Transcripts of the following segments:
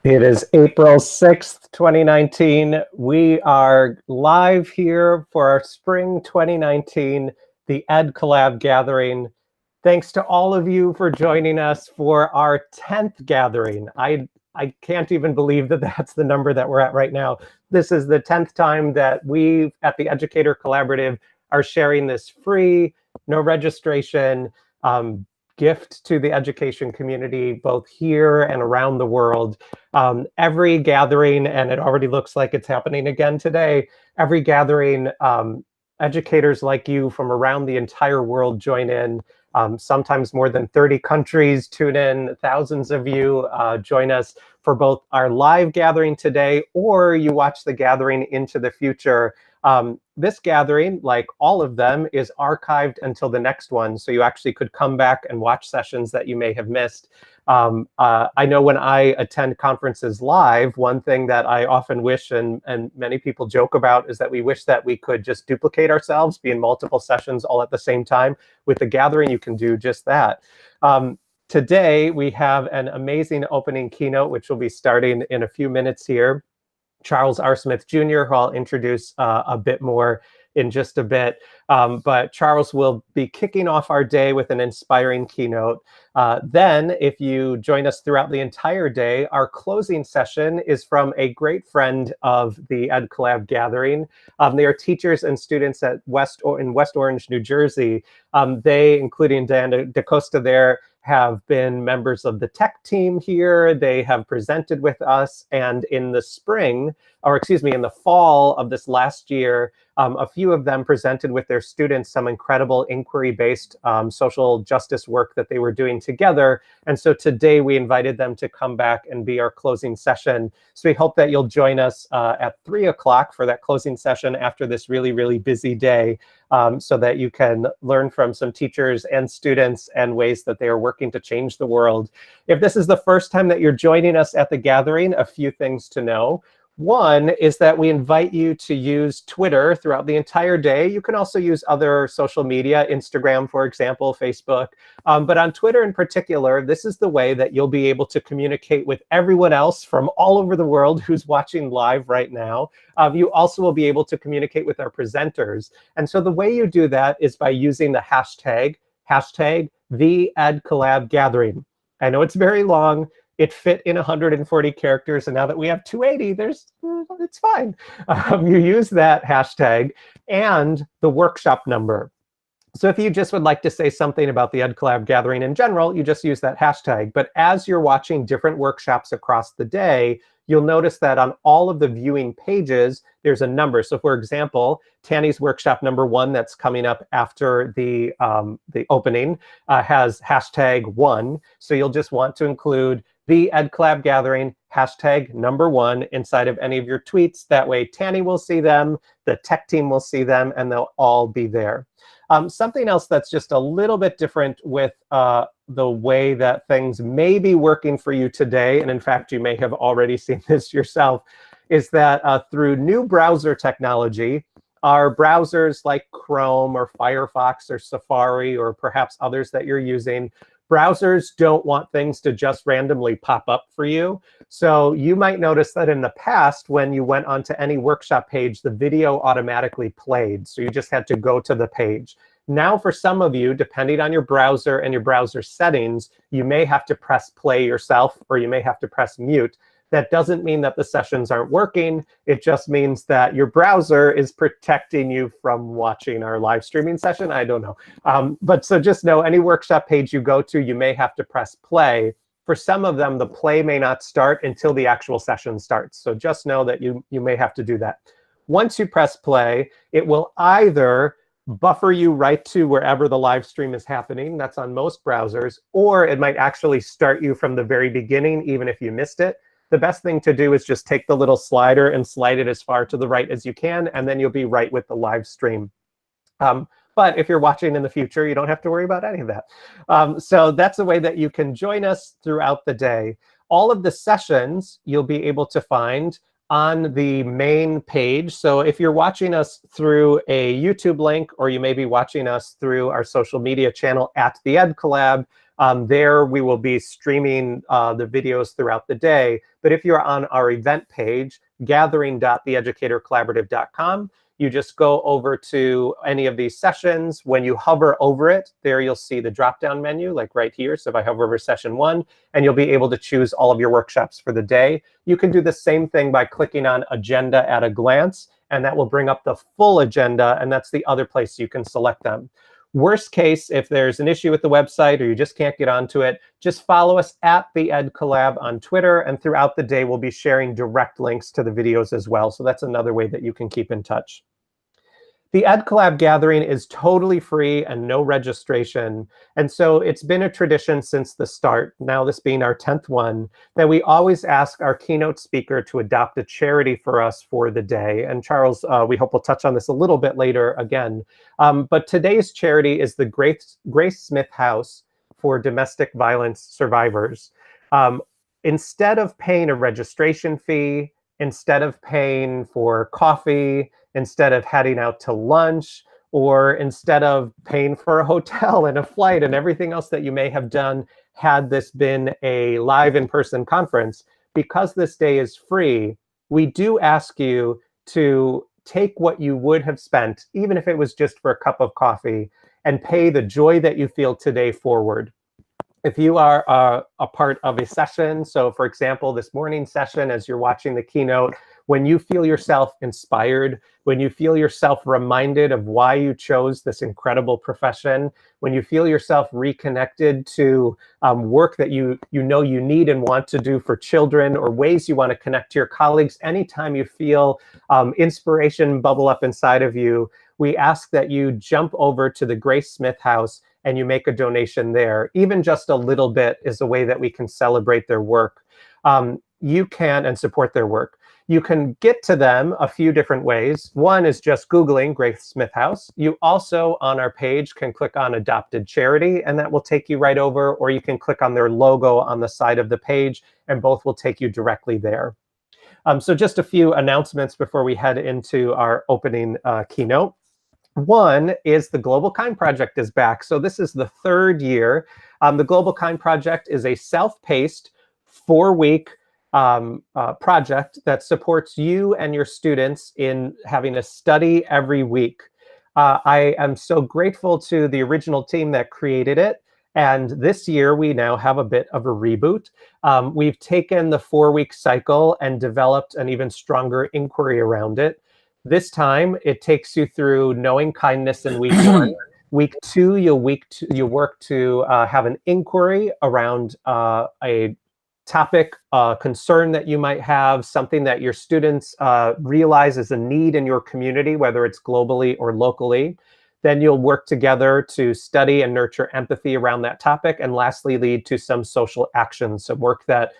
It is April 6th, 2019. We are live here for our spring 2019 The EdCollab gathering. Thanks to all of you for joining us for our 10th gathering. I can't even believe that that's the number that we're at right now. This is the 10th time that we at the Educator Collaborative are sharing this free, no registration, gift to the education community, both here and around the world. Every gathering, and it already looks like it's happening again today, every gathering, educators like you from around the entire world join in. Sometimes more than 30 countries tune in. Thousands of you join us for both our live gathering today, or you watch the gathering into the future. This gathering, like all of them, is archived until the next one, so you actually could come back and watch sessions that you may have missed. I know when I attend conferences live, one thing that I often wish, and many people joke about, is that we wish that we could just duplicate ourselves, be in multiple sessions all at the same time. With the gathering, you can do just that. Today, we have an amazing opening keynote, which will be starting in a few minutes here. Chrarles R. Smith Jr., who I'll introduce a bit more in just a bit. But Chrarles will be kicking off our day with an inspiring keynote. Then, if you join us throughout the entire day, our closing session is from a great friend of the EdCollab gathering. They are teachers and students at West Orange, New Jersey. They, including Diana DaCosta there, have been members of the tech team here. They have presented with us, and in the spring, or excuse me, in the fall of this last year, a few of them presented with their students some incredible inquiry-based social justice work that they were doing together. And so today we invited them to come back and be our closing session. So we hope that you'll join us at 3 o'clock for that closing session after this really, really busy day, so that you can learn from some teachers and students and ways that they are working to change the world. If this is the first time that you're joining us at the gathering, a few things to know. One is that we invite you to use Twitter throughout the entire day. You can also use other social media, Instagram, for example, Facebook. But on Twitter in particular, this is the way that you'll be able to communicate with everyone else from all over the world who's watching live right now. You also will be able to communicate with our presenters. And so the way you do that is by using the hashtag TheEdCollabGathering. I know it's very long. It fit in 140 characters, and now that we have 280, it's fine. You use that hashtag and the workshop number. So if you just would like to say something about the EdCollab gathering in general, you just use that hashtag. But as you're watching different workshops across the day, you'll notice that on all of the viewing pages, there's a number. So for example, Tanny's workshop number 1 that's coming up after the opening has hashtag 1. So you'll just want to include the EdCollab gathering, hashtag number 1 inside of any of your tweets. That way Tanny will see them, the tech team will see them, and they'll all be there. Something else that's just a little bit different with the way that things may be working for you today, and in fact, you may have already seen this yourself, is that through new browser technology, our browsers like Chrome or Firefox or Safari or perhaps others that you're using, browsers don't want things to just randomly pop up for you. So you might notice that in the past, when you went onto any workshop page, the video automatically played. So you just had to go to the page. Now, for some of you, depending on your browser and your browser settings, you may have to press play yourself, or you may have to press mute. That doesn't mean that the sessions aren't working. It just means that your browser is protecting you from watching our live streaming session. I don't know. But so just know, any workshop page you go to, you may have to press play. For some of them, the play may not start until the actual session starts. So just know that you may have to do that. Once you press play, it will either buffer you right to wherever the live stream is happening. That's on most browsers. Or it might actually start you from the very beginning, even if you missed it. The best thing to do is just take the little slider and slide it as far to the right as you can, and then you'll be right with the live stream. But if you're watching in the future, you don't have to worry about any of that. So that's a way that you can join us throughout the day. All of the sessions you'll be able to find on the main page. So if you're watching us through a YouTube link, or you may be watching us through our social media channel at the EdCollab, There we will be streaming the videos throughout the day. But if you're on our event page, gathering.theeducatorcollaborative.com, you just go over to any of these sessions. When you hover over it, there you'll see the drop-down menu, like right here. So if I hover over session 1, and you'll be able to choose all of your workshops for the day. You can do the same thing by clicking on Agenda at a Glance, and that will bring up the full agenda, and that's the other place you can select them. Worst case, if there's an issue with the website or you just can't get onto it, just follow us at TheEdCollab on Twitter, and throughout the day, we'll be sharing direct links to the videos as well. So that's another way that you can keep in touch. The TheEdCollab gathering is totally free and no registration. And so it's been a tradition since the start, now this being our 10th one, that we always ask our keynote speaker to adopt a charity for us for the day. And Charles, we hope we'll touch on this a little bit later again. But today's charity is the Grace Smith House for Domestic Violence Survivors. Instead of paying a registration fee, instead of paying for coffee, instead of heading out to lunch, or instead of paying for a hotel and a flight and everything else that you may have done had this been a live in-person conference, because this day is free, we do ask you to take what you would have spent, even if it was just for a cup of coffee, and pay the joy that you feel today forward. If you are a part of a session, so for example, this morning session, as you're watching the keynote, when you feel yourself inspired, when you feel yourself reminded of why you chose this incredible profession, when you feel yourself reconnected to work that you know you need and want to do for children, or ways you want to connect to your colleagues, anytime you feel inspiration bubble up inside of you, we ask that you jump over to the Grace Smith House and you make a donation there. Even just a little bit is a way that we can celebrate their work. You can, and support their work. You can get to them a few different ways. One is just Googling Grace Smith House. You also, on our page, can click on Adopted Charity, and that will take you right over, or you can click on their logo on the side of the page, and both will take you directly there. So just a few announcements before we head into our opening keynote. One is the Global Kind Project is back. So this is the 3rd year. The Global Kind Project is a self-paced 4-week project that supports you and your students in having a study every week. I am so grateful to the original team that created it. And this year, we now have a bit of a reboot. We've taken the 4-week cycle and developed an even stronger inquiry around it. This time, it takes you through knowing kindness in week 1. Week 2, you'll work to have an inquiry around a topic, concern that you might have, something that your students realize is a need in your community, whether it's globally or locally. Then you'll work together to study and nurture empathy around that topic, and lastly, lead to some social actions, some work that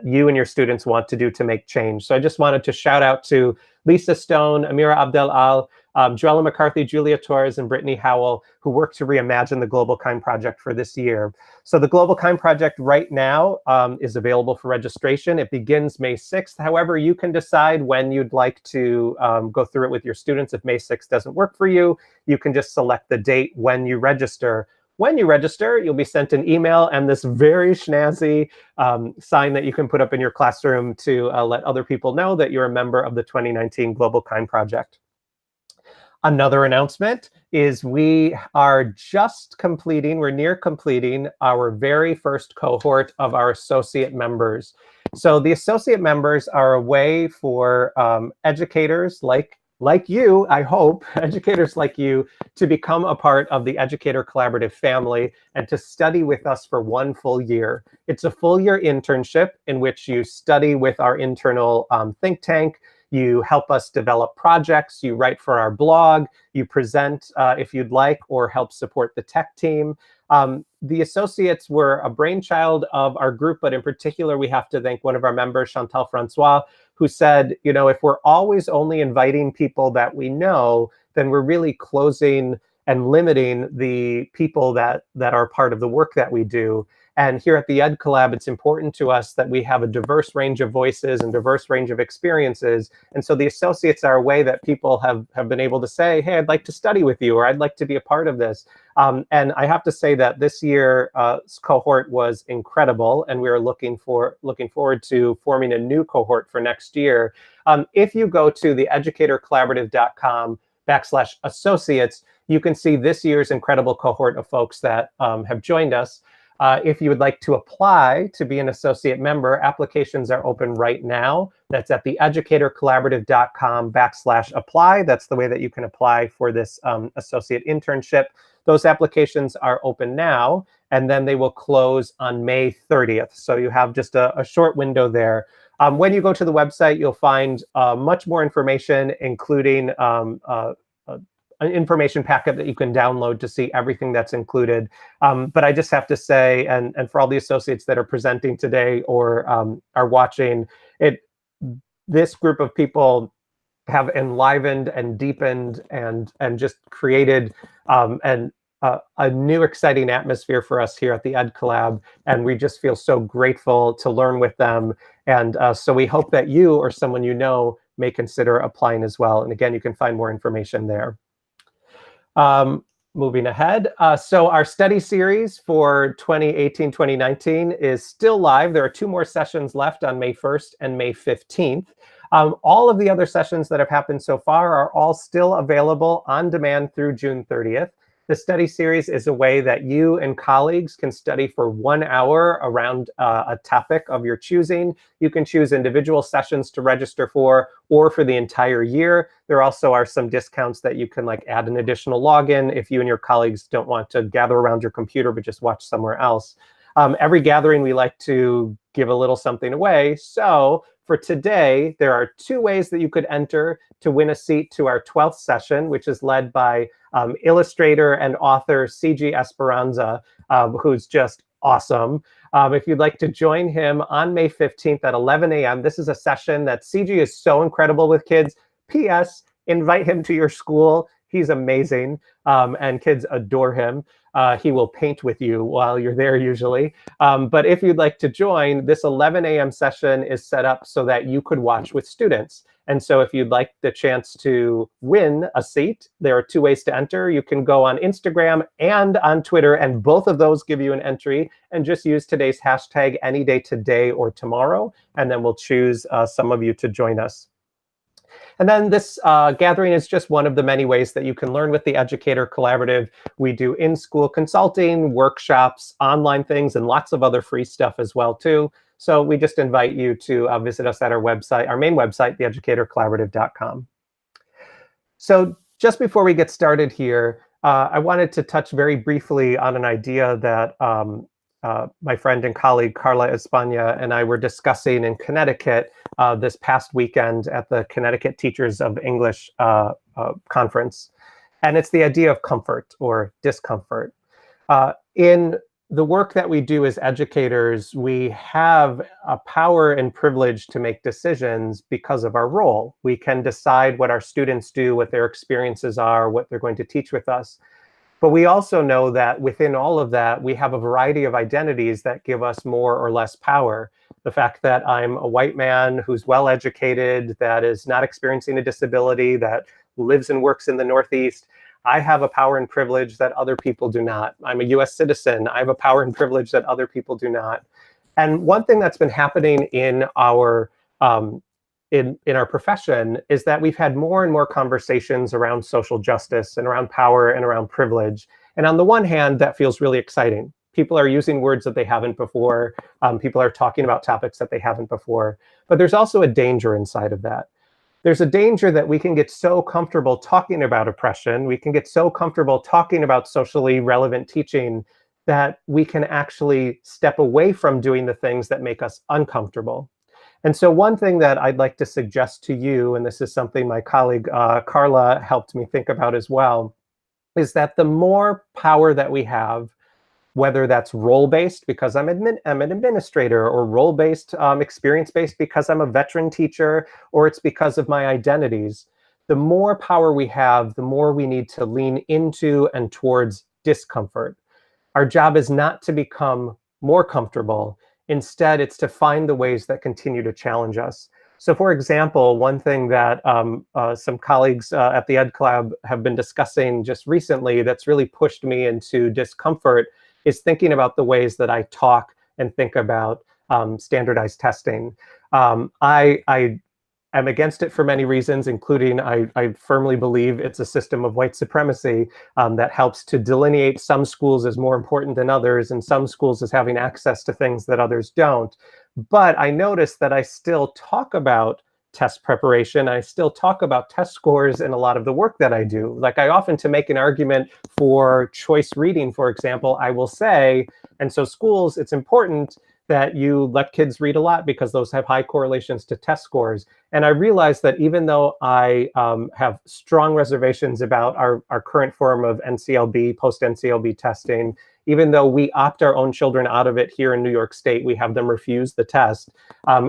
you and your students want to do to make change. So I just wanted to shout out to Lisa Stone, Amira Abdel-Al, Joella McCarthy, Julia Torres, and Brittany Howell, who worked to reimagine the Global Kind Project for this year. So the Global Kind Project right now is available for registration. It begins May 6th. However, you can decide when you'd like to go through it with your students. If May 6th doesn't work for you, you can just select the date when you register. When you register, you'll be sent an email and this very snazzy sign that you can put up in your classroom to let other people know that you're a member of the 2019 Global Kind Project. Another announcement is we are just completing, we're near completing our very first cohort of our associate members. So the associate members are a way for educators like you, I hope, educators like you, to become a part of the Educator Collaborative family and to study with us for 1 full year. It's a full year internship in which you study with our internal think tank. You help us develop projects, you write for our blog, you present if you'd like, or help support the tech team. The associates were a brainchild of our group, but in particular, we have to thank one of our members, Chantal Francois, who said, if we're always only inviting people that we know, then we're really closing and limiting the people that are part of the work that we do. And here at the EdCollab, it's important to us that we have a diverse range of voices and diverse range of experiences. And so the associates are a way that people have been able to say, hey, I'd like to study with you, or I'd like to be a part of this. And I have to say that this year's cohort was incredible, and we are looking forward to forming a new cohort for next year. If you go to theeducatorcollaborative.com/associates, you can see this year's incredible cohort of folks that have joined us. If you would like to apply to be an associate member, applications are open right now. That's at theeducatorcollaborative.com/apply. That's the way that you can apply for this associate internship. Those applications are open now, and then they will close on May 30th. So you have just a short window there. When you go to the website, you'll find much more information, including an information packet that you can download to see everything that's included. But I just have to say, and for all the associates that are presenting today or are watching, this group of people have enlivened and deepened and just created a new exciting atmosphere for us here at the EdCollab, and we just feel so grateful to learn with them. And so we hope that you or someone you know may consider applying as well. And again, you can find more information there. Moving ahead, so our study series for 2018-2019 is still live. There are 2 more sessions left on May 1st and May 15th. All of the other sessions that have happened so far are all still available on demand through June 30th. The study series is a way that you and colleagues can study for 1 hour around a topic of your choosing. You can choose individual sessions to register for, or for the entire year. There also are some discounts that you can add an additional login if you and your colleagues don't want to gather around your computer but just watch somewhere else. Every gathering, we like to give a little something away. So for today, there are 2 ways that you could enter to win a seat to our 12th session, which is led by illustrator and author C.G. Esperanza, who's just awesome. If you'd like to join him on May 15th at 11 a.m., this is a session that C.G. is so incredible with kids. P.S. Invite him to your school. He's amazing, and kids adore him. He will paint with you while you're there usually. But if you'd like to join, this 11 a.m. session is set up so that you could watch with students. And so if you'd like the chance to win a seat, there are 2 ways to enter. You can go on Instagram and on Twitter, and both of those give you an entry. And just use today's hashtag any day today or tomorrow, and then we'll choose some of you to join us. And then this gathering is just one of the many ways that you can learn with the Educator Collaborative. We do in-school consulting, workshops, online things, and lots of other free stuff as well, too. So we just invite you to visit us at our website, our main website, theeducatorcollaborative.com. So just before we get started here, I wanted to touch very briefly on an idea that my friend and colleague Carla España and I were discussing in Connecticut this past weekend at the Connecticut Teachers of English conference. And it's the idea of comfort or discomfort. In the work that we do as educators, we have a power and privilege to make decisions because of our role. We can decide what our students do, what their experiences are, what they're going to teach with us. But we also know that within all of that, we have a variety of identities that give us more or less power. The fact that I'm a white man who's well-educated, that is not experiencing a disability, that lives and works in the Northeast, I have a power and privilege that other people do not. I'm a US citizen. I have a power and privilege that other people do not. And one thing that's been happening in our profession is that we've had more and more conversations around social justice and around power and around privilege. And on the one hand, that feels really exciting. People are using words that they haven't before. People are talking about topics that they haven't before. But there's also a danger inside of that. There's a danger that we can get so comfortable talking about oppression, we can get so comfortable talking about socially relevant teaching that we can actually step away from doing the things that make us uncomfortable. And so one thing that I'd like to suggest to you, and this is something my colleague Carla helped me think about as well, is that the more power that we have, whether that's role-based because I'm an administrator, or role-based, experience-based because I'm a veteran teacher, or it's because of my identities, the more power we have, the more we need to lean into and towards discomfort. Our job is not to become more comfortable. Instead, it's to find the ways that continue to challenge us. So for example, one thing that some colleagues at the EdCollab have been discussing just recently that's really pushed me into discomfort is thinking about the ways that I talk and think about standardized testing. I am against it for many reasons, including I firmly believe it's a system of white supremacy that helps to delineate some schools as more important than others and some schools as having access to things that others don't. But I notice that I still talk about test preparation. I still talk about test scores in a lot of the work that I do. Like I often, to make an argument for choice reading, for example, I will say, and so schools, it's important that you let kids read a lot because those have high correlations to test scores. And I realized that even though I have strong reservations about our current form of NCLB, post-NCLB testing, even though we opt our own children out of it here in New York State, we have them refuse the test.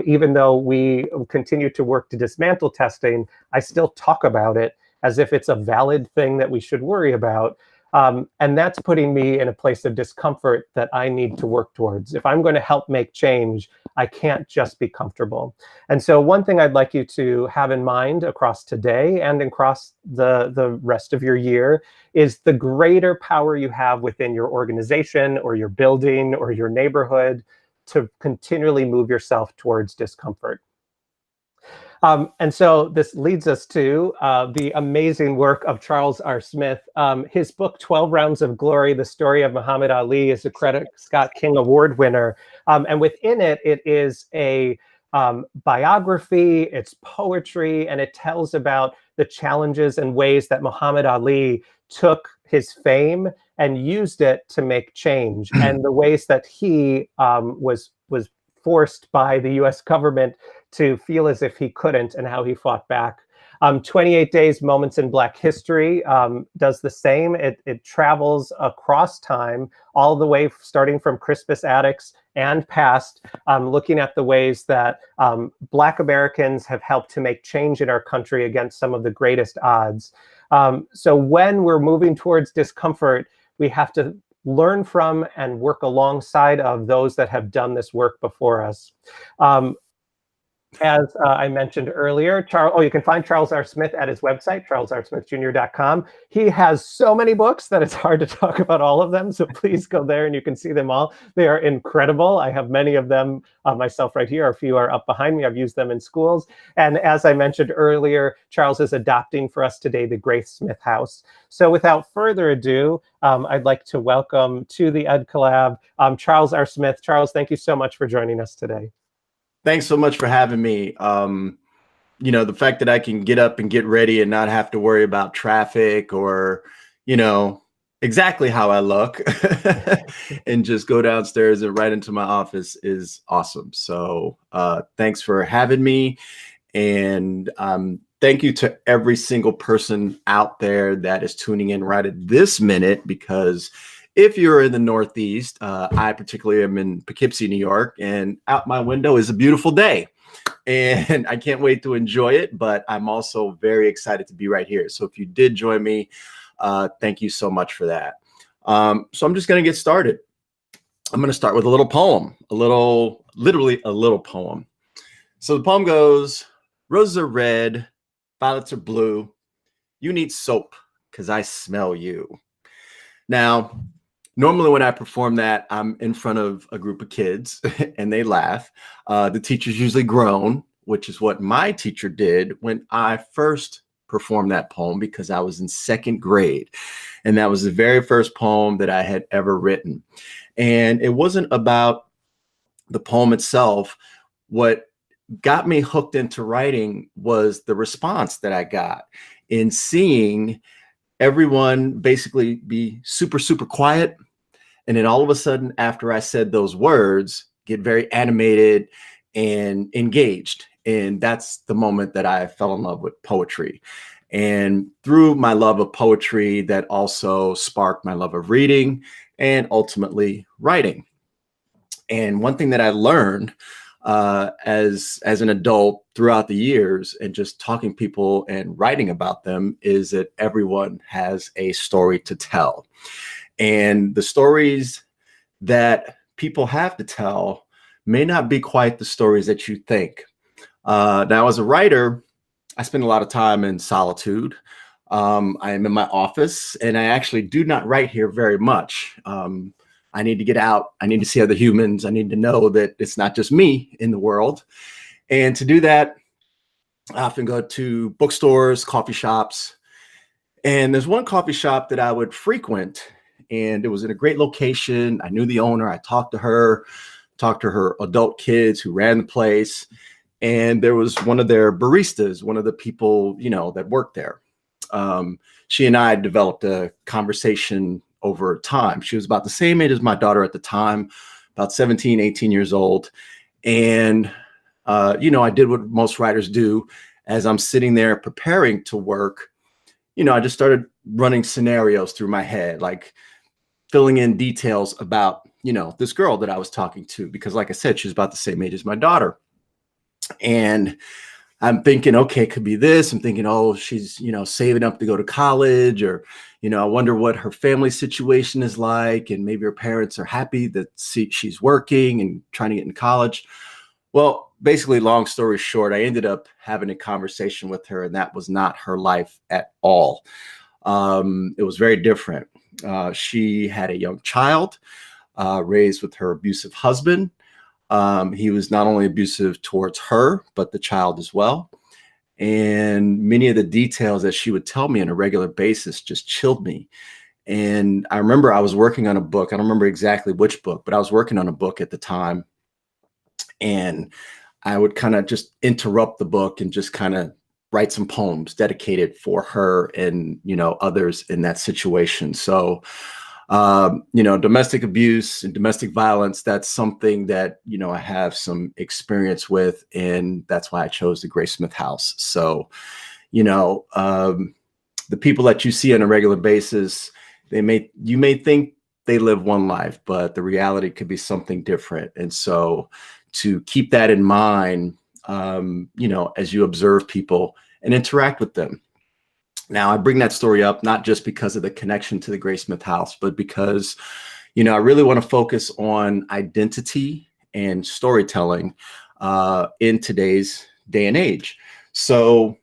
Even though we continue to work to dismantle testing, I still talk about it as if it's a valid thing that we should worry about. And that's putting me in a place of discomfort that I need to work towards. If I'm going to help make change, I can't just be comfortable. And so one thing I'd like you to have in mind across today and across the rest of your year is the greater power you have within your organization or your building or your neighborhood to continually move yourself towards discomfort. And so this leads us to the amazing work of Chrarles R. Smith. His book, 12 Rounds of Glory, The Story of Muhammad Ali, is a Coretta Scott King Award winner. And within it, it is a biography, it's poetry, and it tells about the challenges and ways that Muhammad Ali took his fame and used it to make change, and the ways that he was forced by the US government to feel as if he couldn't, and how he fought back. 28 Days, Moments in Black History does the same. It travels across time, all the way starting from Crispus Attucks and past, looking at the ways that Black Americans have helped to make change in our country against some of the greatest odds. So when we're moving towards discomfort, we have to learn from and work alongside of those that have done this work before us. As I mentioned earlier, you can find Chrarles R. Smith at his website, charlesrsmithjr.com. He has so many books that it's hard to talk about all of them, so please go there and you can see them all. They are incredible. I have many of them myself right here. A few are up behind me. I've used them in schools. And as I mentioned earlier, Chrarles is adopting for us today the Grace Smith House. So without further ado, I'd like to welcome to the EdCollab Chrarles R. Smith. Chrarles, thank you so much for joining us today. Thanks so much for having me. You know, the fact that I can get up and get ready and not have to worry about traffic or, you know, exactly how I look and just go downstairs and right into my office is awesome. So thanks for having me. And thank you to every single person out there that is tuning in right at this minute, because if you're in the Northeast, I particularly am in Poughkeepsie, New York, and out my window is a beautiful day. And I can't wait to enjoy it, but I'm also very excited to be right here. So if you did join me, thank you so much for that. So I'm just going to get started. I'm going to start with a little poem, literally a little poem. So the poem goes, roses are red, violets are blue. You need soap because I smell you. Now, normally when I perform that, I'm in front of a group of kids and they laugh. The teacher's usually groan, which is what my teacher did when I first performed that poem, because I was in second grade. And that was the very first poem that I had ever written. And it wasn't about the poem itself. What got me hooked into writing was the response that I got in seeing everyone basically be super, super quiet. And then all of a sudden, after I said those words, get very animated and engaged. And that's the moment that I fell in love with poetry. And through my love of poetry, that also sparked my love of reading and ultimately writing. And one thing that I learned as an adult throughout the years and just talking to people and writing about them is that everyone has a story to tell. And the stories that people have to tell may not be quite the stories that you think. Now, as a writer, I spend a lot of time in solitude. I am in my office, and I actually do not write here very much. I need to get out. I need to see other humans. I need to know that it's not just me in the world. And to do that, I often go to bookstores, coffee shops. And there's one coffee shop that I would frequent, and it was in a great location. I knew the owner. I talked to her adult kids who ran the place. And there was one of their baristas, one of the people, that worked there. She and I developed a conversation over time. She was about the same age as my daughter at the time, about 17, 18 years old. And, I did what most writers do. As I'm sitting there preparing to work, I just started running scenarios through my head, like filling in details about, this girl that I was talking to, because like I said, she was about the same age as my daughter. And I'm thinking, okay, it could be this. I'm thinking, oh, she's, saving up to go to college, or, I wonder what her family situation is like. And maybe her parents are happy that she's working and trying to get in college. Well, basically, long story short, I ended up having a conversation with her, and that was not her life at all. It was very different. She had a young child raised with her abusive husband. He was not only abusive towards her, but the child as well. And many of the details that she would tell me on a regular basis just chilled me. And I remember I was working on a book. I don't remember exactly which book, but I was working on a book at the time. And I would kind of just interrupt the book and just kind of write some poems dedicated for her and, others in that situation. So, domestic abuse and domestic violence, that's something that, I have some experience with, and that's why I chose the Graysmith House. So, the people that you see on a regular basis, you may think they live one life, but the reality could be something different. And so to keep that in mind, as you observe people and interact with them. Now, I bring that story up not just because of the connection to the Graysmith House, but because, I really want to focus on identity and storytelling in today's day and age. So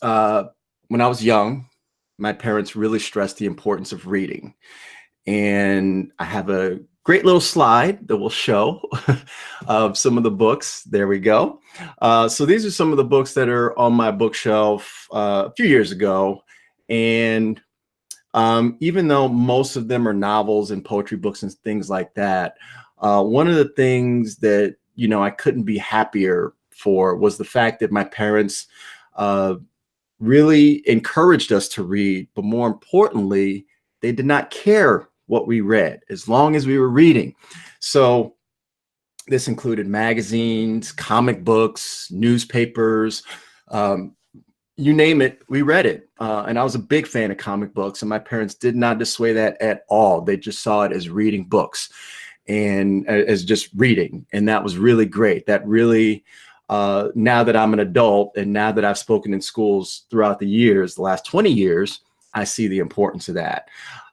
when I was young, my parents really stressed the importance of reading. And I have a great little slide that will show of some of the books. There we go. So these are some of the books that are on my bookshelf a few years ago. And even though most of them are novels and poetry books and things like that, one of the things that, I couldn't be happier for was the fact that my parents really encouraged us to read, but more importantly, they did not care what we read as long as we were reading. So this included magazines, comic books, newspapers, you name it, we read it. And I was a big fan of comic books, and my parents did not dissuade that at all. They just saw it as reading books and as just reading. And that was really great. That really, now that I'm an adult and now that I've spoken in schools throughout the years, the last 20 years, I see the importance of that.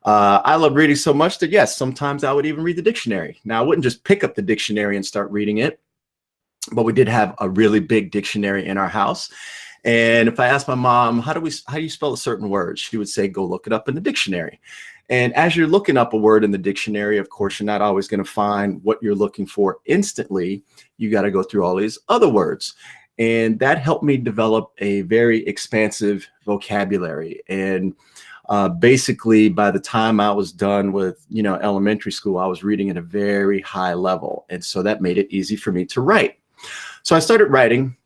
I love reading so much that, yes, sometimes I would even read the dictionary. Now, I wouldn't just pick up the dictionary and start reading it, but we did have a really big dictionary in our house. And if I asked my mom, how do you spell a certain word? She would say, go look it up in the dictionary. And as you're looking up a word in the dictionary, of course, you're not always going to find what you're looking for instantly. You got to go through all these other words. And that helped me develop a very expansive vocabulary. And basically, by the time I was done with, elementary school, I was reading at a very high level. And so that made it easy for me to write. So I started writing,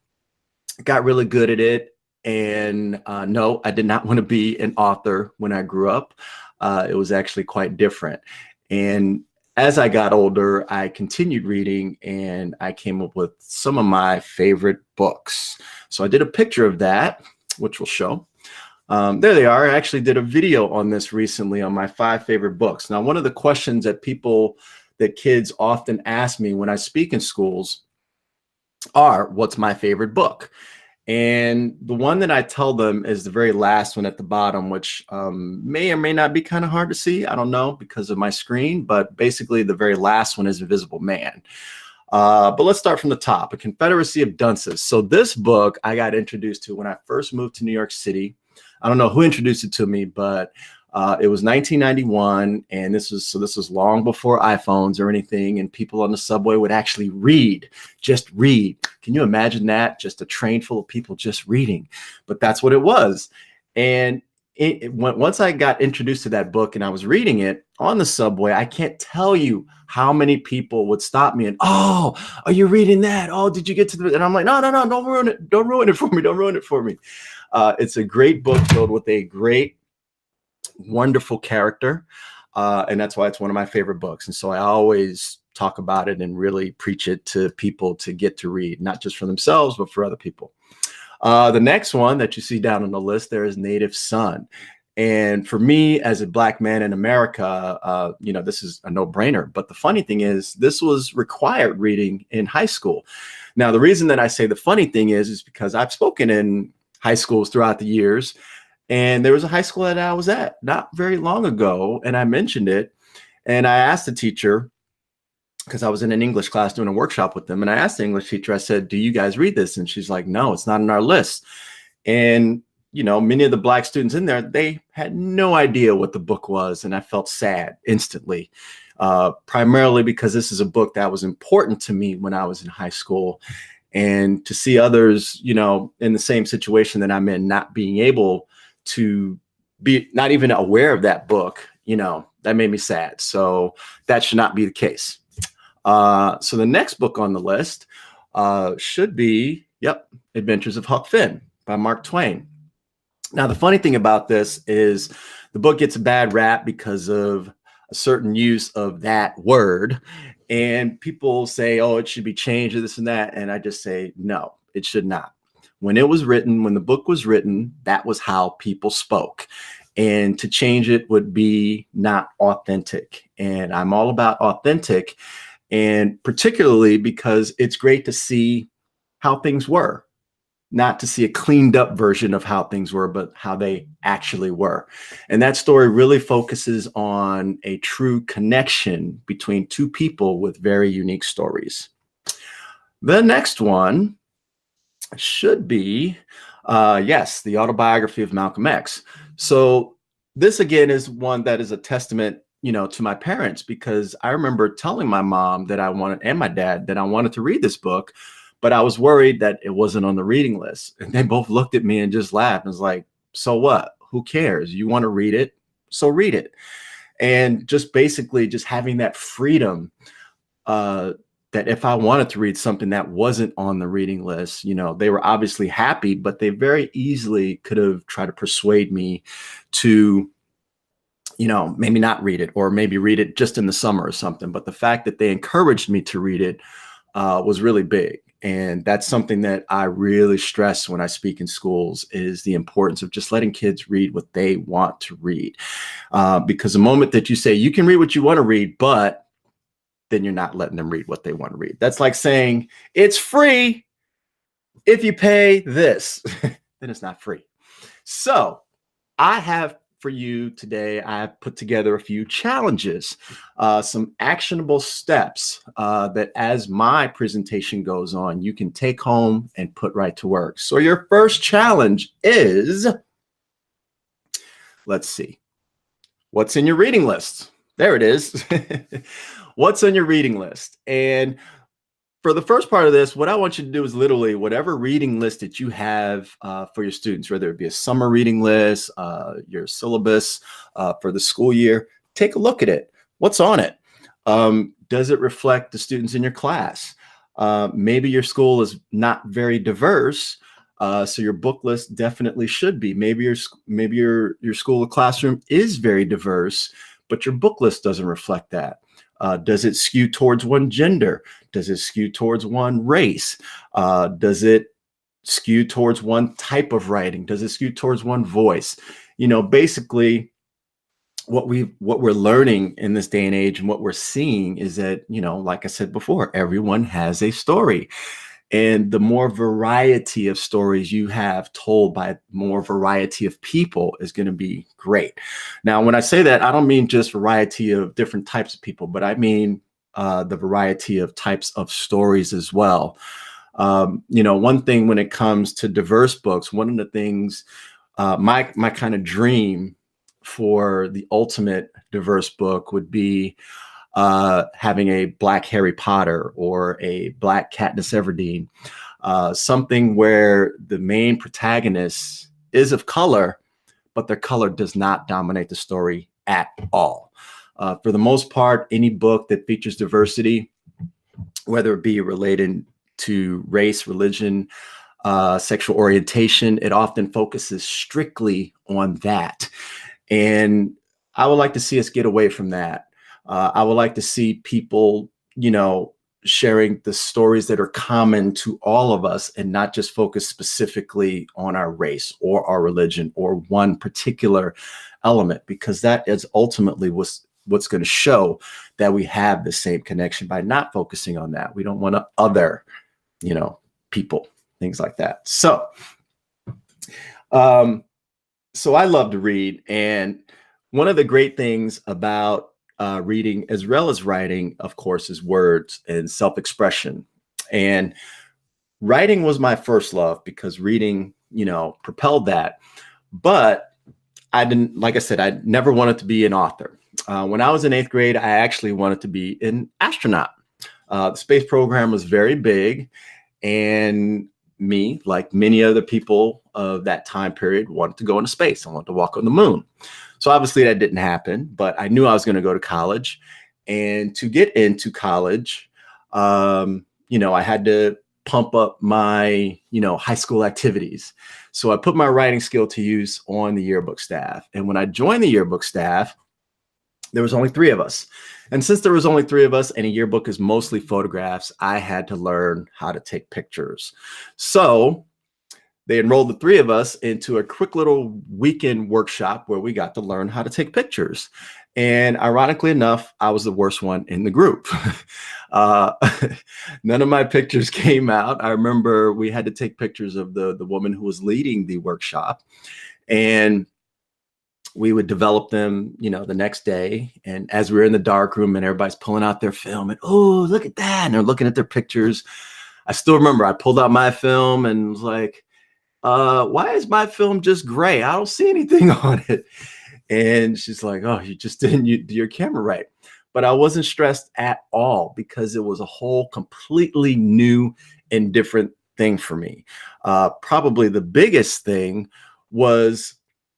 got really good at it. And no, I did not want to be an author when I grew up. It was actually quite different. And as I got older, I continued reading, and I came up with some of my favorite books. So I did a picture of that, which will show. There they are. I actually did a video on this recently on my 5 favorite books. Now, one of the questions that kids often ask me when I speak in schools are, what's my favorite book? And the one that I tell them is the very last one at the bottom, which may or may not be kind of hard to see. I don't know because of my screen, but basically the very last one is Invisible Man. But let's start from the top, A Confederacy of Dunces. So this book I got introduced to when I first moved to New York City. I don't know who introduced it to me, but it was 1991, and this was long before iPhones or anything, and people on the subway would actually read, just read. Can you imagine that? Just a train full of people just reading, but that's what it was. And once I got introduced to that book and I was reading it on the subway, I can't tell you how many people would stop me and, oh, are you reading that? Oh, did you get to the, and I'm like, no, don't ruin it. Don't ruin it for me. Don't ruin it for me. It's a great book filled with a great, wonderful character. And that's why it's one of my favorite books. And so I always talk about it and really preach it to people to get to read, not just for themselves, but for other people. The next one that you see down on the list there is Native Son. And for me, as a Black man in America, this is a no-brainer. But the funny thing is, this was required reading in high school. Now, the reason that I say the funny thing is because I've spoken in high schools throughout the years. And there was a high school that I was at not very long ago, and I mentioned it. And I asked the teacher, because I was in an English class doing a workshop with them, and I asked the English teacher, I said, do you guys read this? And she's like, no, it's not on our list. And, many of the Black students in there, they had no idea what the book was. And I felt sad instantly, primarily because this is a book that was important to me when I was in high school. And to see others, in the same situation that I'm in, not being able to be not even aware of that book, that made me sad. So that should not be the case. So the next book on the list should be, Adventures of Huck Finn by Mark Twain. Now, the funny thing about this is the book gets a bad rap because of a certain use of that word. And people say, oh, it should be changed or this and that. And I just say, no, it should not. When it was written, when the book was written, that was how people spoke. And to change it would be not authentic. And I'm all about authentic. And particularly because it's great to see how things were, not to see a cleaned up version of how things were, but how they actually were. And that story really focuses on a true connection between two people with very unique stories. The next one should be, the autobiography of Malcolm X. So this again is one that is a testament, to my parents, because I remember telling my mom that I wanted, and my dad, that I wanted to read this book, but I was worried that it wasn't on the reading list. And they both looked at me and just laughed. And was like, so what? Who cares? You want to read it? So read it. And just basically just having that freedom, that if I wanted to read something that wasn't on the reading list, they were obviously happy, but they very easily could have tried to persuade me to, maybe not read it, or maybe read it just in the summer or something. But the fact that they encouraged me to read it was really big. And that's something that I really stress when I speak in schools, is the importance of just letting kids read what they want to read. Because the moment that you say you can read what you want to read, but then you're not letting them read what they want to read. That's like saying it's free if you pay this, then it's not free. So I have for you today, I have put together a few challenges, some actionable steps that as my presentation goes on, you can take home and put right to work. So your first challenge is, let's see, what's in your reading list? There it is. What's on your reading list? And for the first part of this, what I want you to do is literally whatever reading list that you have for your students, whether it be a summer reading list, your syllabus for the school year, take a look at it. What's on it? Does it reflect the students in your class? Maybe your school is not very diverse, so your book list definitely should be. Maybe your school or classroom is very diverse, but your book list doesn't reflect that. Does it skew towards one gender? Does it skew towards one race? Does it skew towards one type of writing? Does it skew towards one voice? Basically what we're learning in this day and age and what we're seeing is that, like I said before, everyone has a story. And the more variety of stories you have told by more variety of people is going to be great. Now, when I say that, I don't mean just variety of different types of people, but I mean the variety of types of stories as well. One thing when it comes to diverse books, one of the things, my kind of dream for the ultimate diverse book would be having a Black Harry Potter or a Black Katniss Everdeen, something where the main protagonist is of color, but their color does not dominate the story at all. For the most part, any book that features diversity, whether it be related to race, religion, sexual orientation, it often focuses strictly on that. And I would like to see us get away from that. I would like to see people, sharing the stories that are common to all of us and not just focus specifically on our race or our religion or one particular element, because that is ultimately what's going to show that we have the same connection by not focusing on that. We don't want to other, people, things like that. So I love to read. And one of the great things about reading as well as writing, of course, is words and self-expression. And writing was my first love because reading, propelled that. But I didn't, like I said, I never wanted to be an author. When I was in 8th grade, I actually wanted to be an astronaut. The space program was very big. And me, like many other people of that time period, wanted to go into space. I wanted to walk on the moon. So obviously that didn't happen, but I knew I was going to go to college. And to get into college, I had to pump up my, high school activities. So I put my writing skill to use on the yearbook staff. And when I joined the yearbook staff, there was only 3 of us. And since there was only 3 of us and a yearbook is mostly photographs, I had to learn how to take pictures. So they enrolled the 3 of us into a quick little weekend workshop where we got to learn how to take pictures. And ironically enough, I was the worst one in the group. None of my pictures came out. I remember we had to take pictures of the woman who was leading the workshop. And we would develop them, the next day. And as we were in the dark room and everybody's pulling out their film and, oh, look at that. And they're looking at their pictures. I still remember I pulled out my film and was like, why is my film just gray? I don't see anything on it. And she's like, oh, you just didn't do your camera right. But I wasn't stressed at all because it was a whole completely new and different thing for me. Probably the biggest thing was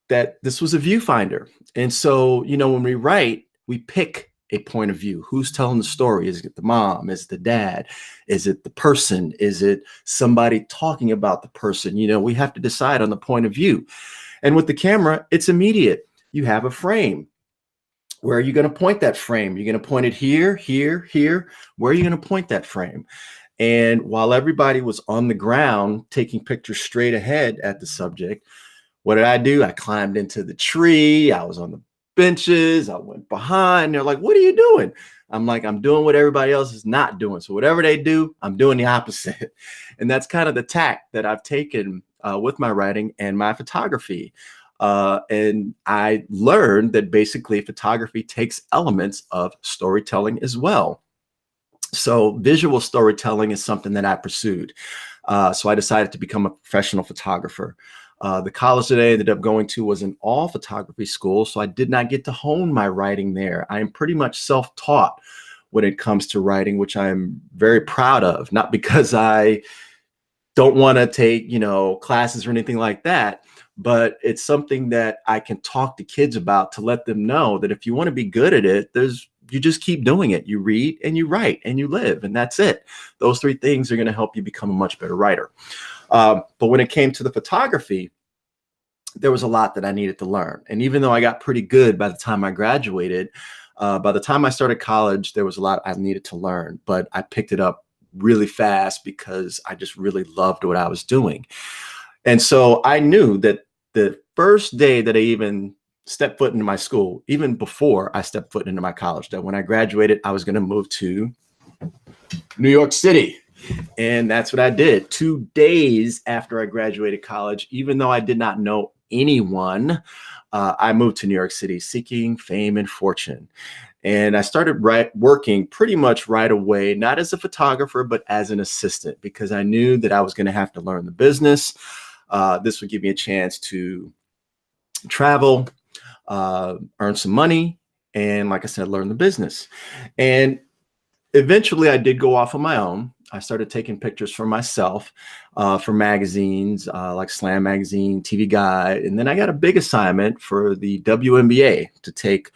that this was a viewfinder. And so, when we write, we pick a point of view. Who's telling the story? Is it the mom? Is it the dad? Is it the person? Is it somebody talking about the person? We have to decide on the point of view. And with the camera, it's immediate. You have a frame. Where are you going to point that frame? You're going to point it here, here, here. Where are you going to point that frame? And while everybody was on the ground taking pictures straight ahead at the subject, what did I do? I climbed into the tree. I was on the benches. I went behind. They're like, what are you doing? I'm like, I'm doing what everybody else is not doing. So whatever they do, I'm doing the opposite. And that's kind of the tack that I've taken with my writing and my photography. And I learned that basically photography takes elements of storytelling as well. So visual storytelling is something that I pursued. So I decided to become a professional photographer. The college that I ended up going to was an all photography school, so I did not get to hone my writing there. I am pretty much self-taught when it comes to writing, which I'm very proud of, not because I don't want to take, classes or anything like that, but it's something that I can talk to kids about to let them know that if you want to be good at it, you just keep doing it. You read and you write and you live, and that's it. Those 3 things are going to help you become a much better writer. But when it came to the photography, there was a lot that I needed to learn. And even though I got pretty good by the time I graduated, by the time I started college, there was a lot I needed to learn, but I picked it up really fast because I just really loved what I was doing. And so I knew that the first day that I even stepped foot into my school, even before I stepped foot into my college, that when I graduated, I was going to move to New York City. And that's what I did. 2 days after I graduated college, even though I did not know anyone, I moved to New York City seeking fame and fortune. And I started working pretty much right away, not as a photographer, but as an assistant, because I knew that I was going to have to learn the business. This would give me a chance to travel, earn some money, and like I said, learn the business. And eventually I did go off on my own. I started taking pictures for myself for magazines like Slam Magazine, TV Guide. And then I got a big assignment for the WNBA to take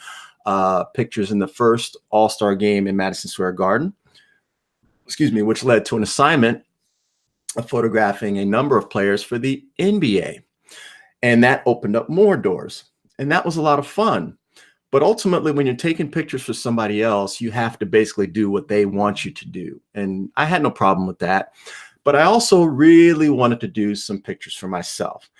pictures in the first All-Star game in Madison Square Garden, which led to an assignment of photographing a number of players for the NBA. And that opened up more doors. And that was a lot of fun. But ultimately, when you're taking pictures for somebody else, you have to basically do what they want you to do. And I had no problem with that. But I also really wanted to do some pictures for myself.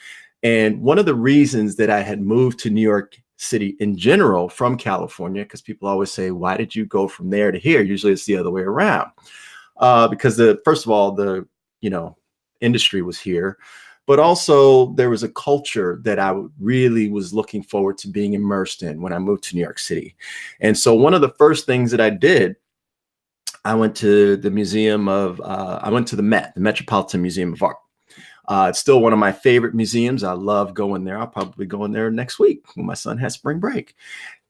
And one of the reasons that I had moved to New York City in general from California, because people always say, why did you go from there to here? Usually it's the other way around. Because first of all, the industry was here. But also there was a culture that I really was looking forward to being immersed in when I moved to New York City. And so one of the first things that I did, I went to the Met, the Metropolitan Museum of Art. It's still one of my favorite museums. I love going there. I'll probably go in there next week when my son has spring break.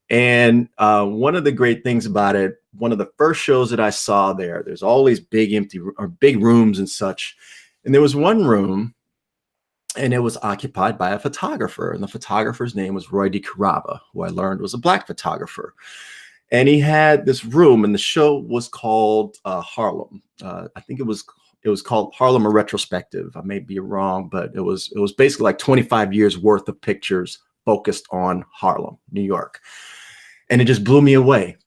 And one of the great things about it, one of the first shows that I saw there's all these big rooms and such. And there was one room, and it was occupied by a photographer. And the photographer's name was Roy DeCarava, who I learned was a Black photographer. And he had this room, and the show was called Harlem. I think it was called Harlem, a Retrospective. I may be wrong, but it was basically like 25 years worth of pictures focused on Harlem, New York. And it just blew me away.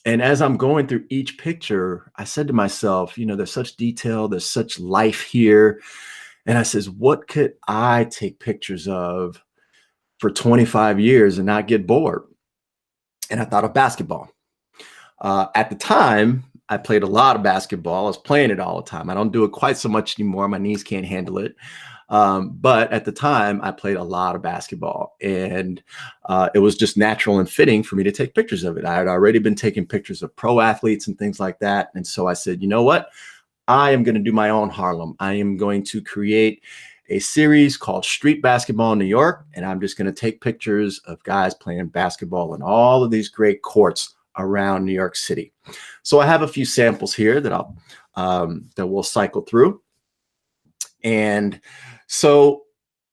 And as I'm going through each picture, I said to myself, there's such detail, there's such life here. And I says, what could I take pictures of for 25 years and not get bored? And I thought of basketball. At the time, I played a lot of basketball. I was playing it all the time. I don't do it quite so much anymore. My knees can't handle it. But at the time, I played a lot of basketball. And it was just natural and fitting for me to take pictures of it. I had already been taking pictures of pro athletes and things like that. And so I said, you know what? I am going to do my own Harlem. I am going to create a series called Street Basketball in New York, and I'm just going to take pictures of guys playing basketball in all of these great courts around New York City. So I have a few samples here that we'll cycle through. And so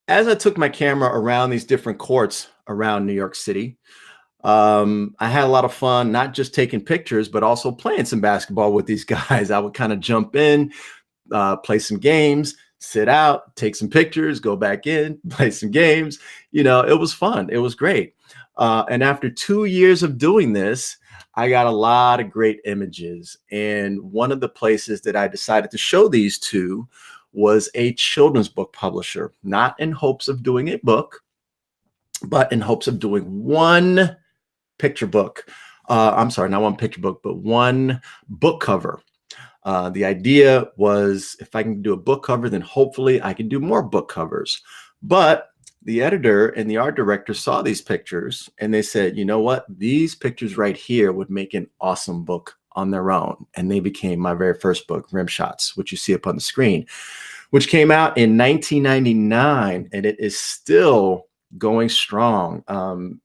as I took my camera around these different courts around New York City, I had a lot of fun, not just taking pictures, but also playing some basketball with these guys. I would kind of jump in, play some games, sit out, take some pictures, go back in, play some games. It was fun. It was great. And after 2 years of doing this, I got a lot of great images. And one of the places that I decided to show these to was a children's book publisher, not in hopes of doing a book, but in hopes of doing one picture book. I'm sorry, not one picture book, but one book cover. The idea was if I can do a book cover, then hopefully I can do more book covers. But the editor and the art director saw these pictures and they said, you know what? These pictures right here would make an awesome book on their own. And they became my very first book, Rim Shots, which you see up on the screen, which came out in 1999. And it is still going strong.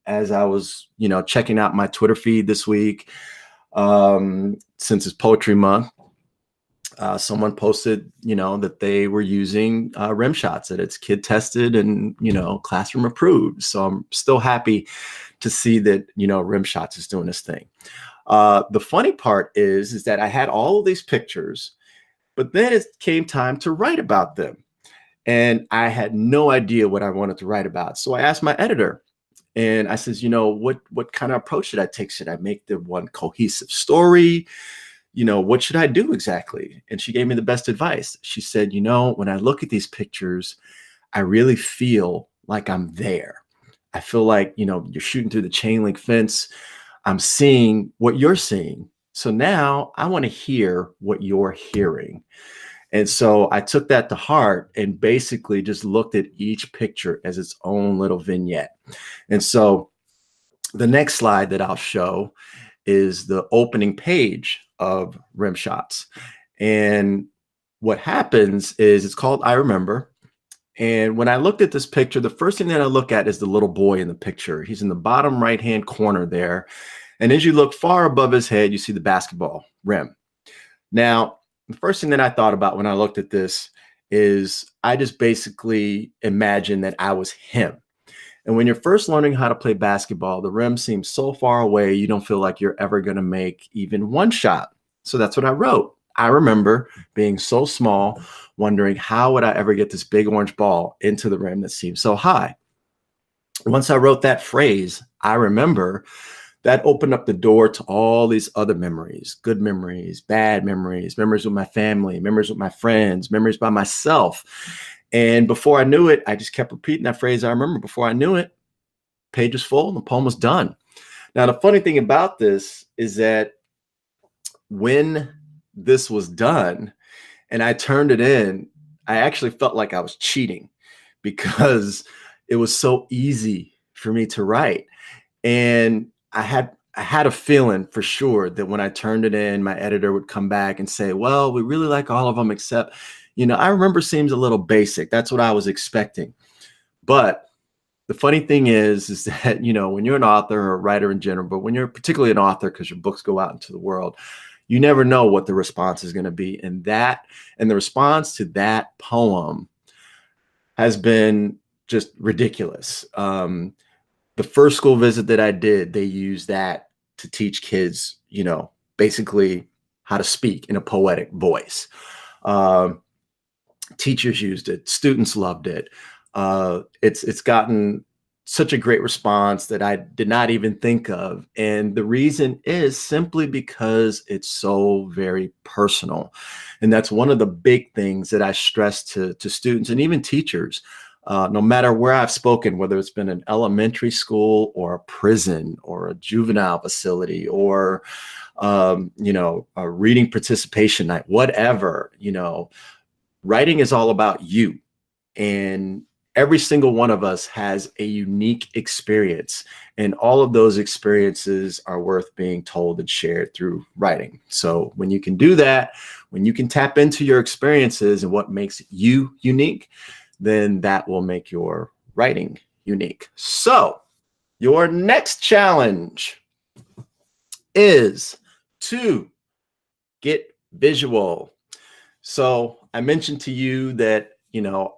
As I was, checking out my Twitter feed this week, since it's Poetry Month, someone posted, that they were using rim shots, that it's kid tested and, classroom approved. So I'm still happy to see that, rim shots is doing this thing. The funny part is that I had all of these pictures, but then it came time to write about them. And I had no idea what I wanted to write about. So I asked my editor and I says, what kind of approach should I take? Should I make the one cohesive story? What should I do exactly? And she gave me the best advice. She said, when I look at these pictures, I really feel like I'm there. I feel like, you're shooting through the chain link fence. I'm seeing what you're seeing. So now I want to hear what you're hearing. And so I took that to heart and basically just looked at each picture as its own little vignette. And so the next slide that I'll show is the opening page of Rim Shots. And what happens is it's called I Remember. And when I looked at this picture, the first thing that I look at is the little boy in the picture. He's in the bottom right-hand corner there. And as you look far above his head, you see the basketball rim. Now, the first thing that I thought about when I looked at this is I just basically imagined that I was him. And when you're first learning how to play basketball, the rim seems so far away, you don't feel like you're ever going to make even one shot. So that's what I wrote. I remember being so small, wondering how would I ever get this big orange ball into the rim that seems so high. Once I wrote that phrase, I remember, that opened up the door to all these other memories, good memories, bad memories, memories with my family, memories with my friends, memories by myself. And before I knew it, I just kept repeating that phrase. I remember before I knew it, page was full and the poem was done. Now, the funny thing about this is that when this was done and I turned it in, I actually felt like I was cheating because it was so easy for me to write. And I had a feeling for sure that when I turned it in, my editor would come back and say, well, we really like all of them, except, I remember seems a little basic. That's what I was expecting. But the funny thing is that, when you're an author or a writer in general, but when you're particularly an author, because your books go out into the world, you never know what the response is going to be. And the response to that poem has been just ridiculous. The first school visit that I did, they used that to teach kids, basically how to speak in a poetic voice. Teachers used it. Students loved it. It's gotten such a great response that I did not even think of. And the reason is simply because it's so very personal. And that's one of the big things that I stress to students and even teachers. No matter where I've spoken, whether it's been an elementary school or a prison or a juvenile facility or, a reading participation night, whatever, writing is all about you. And every single one of us has a unique experience. And all of those experiences are worth being told and shared through writing. So when you can do that, when you can tap into your experiences and what makes you unique, then that will make your writing unique. So your next challenge is to get visual. So I mentioned to you that,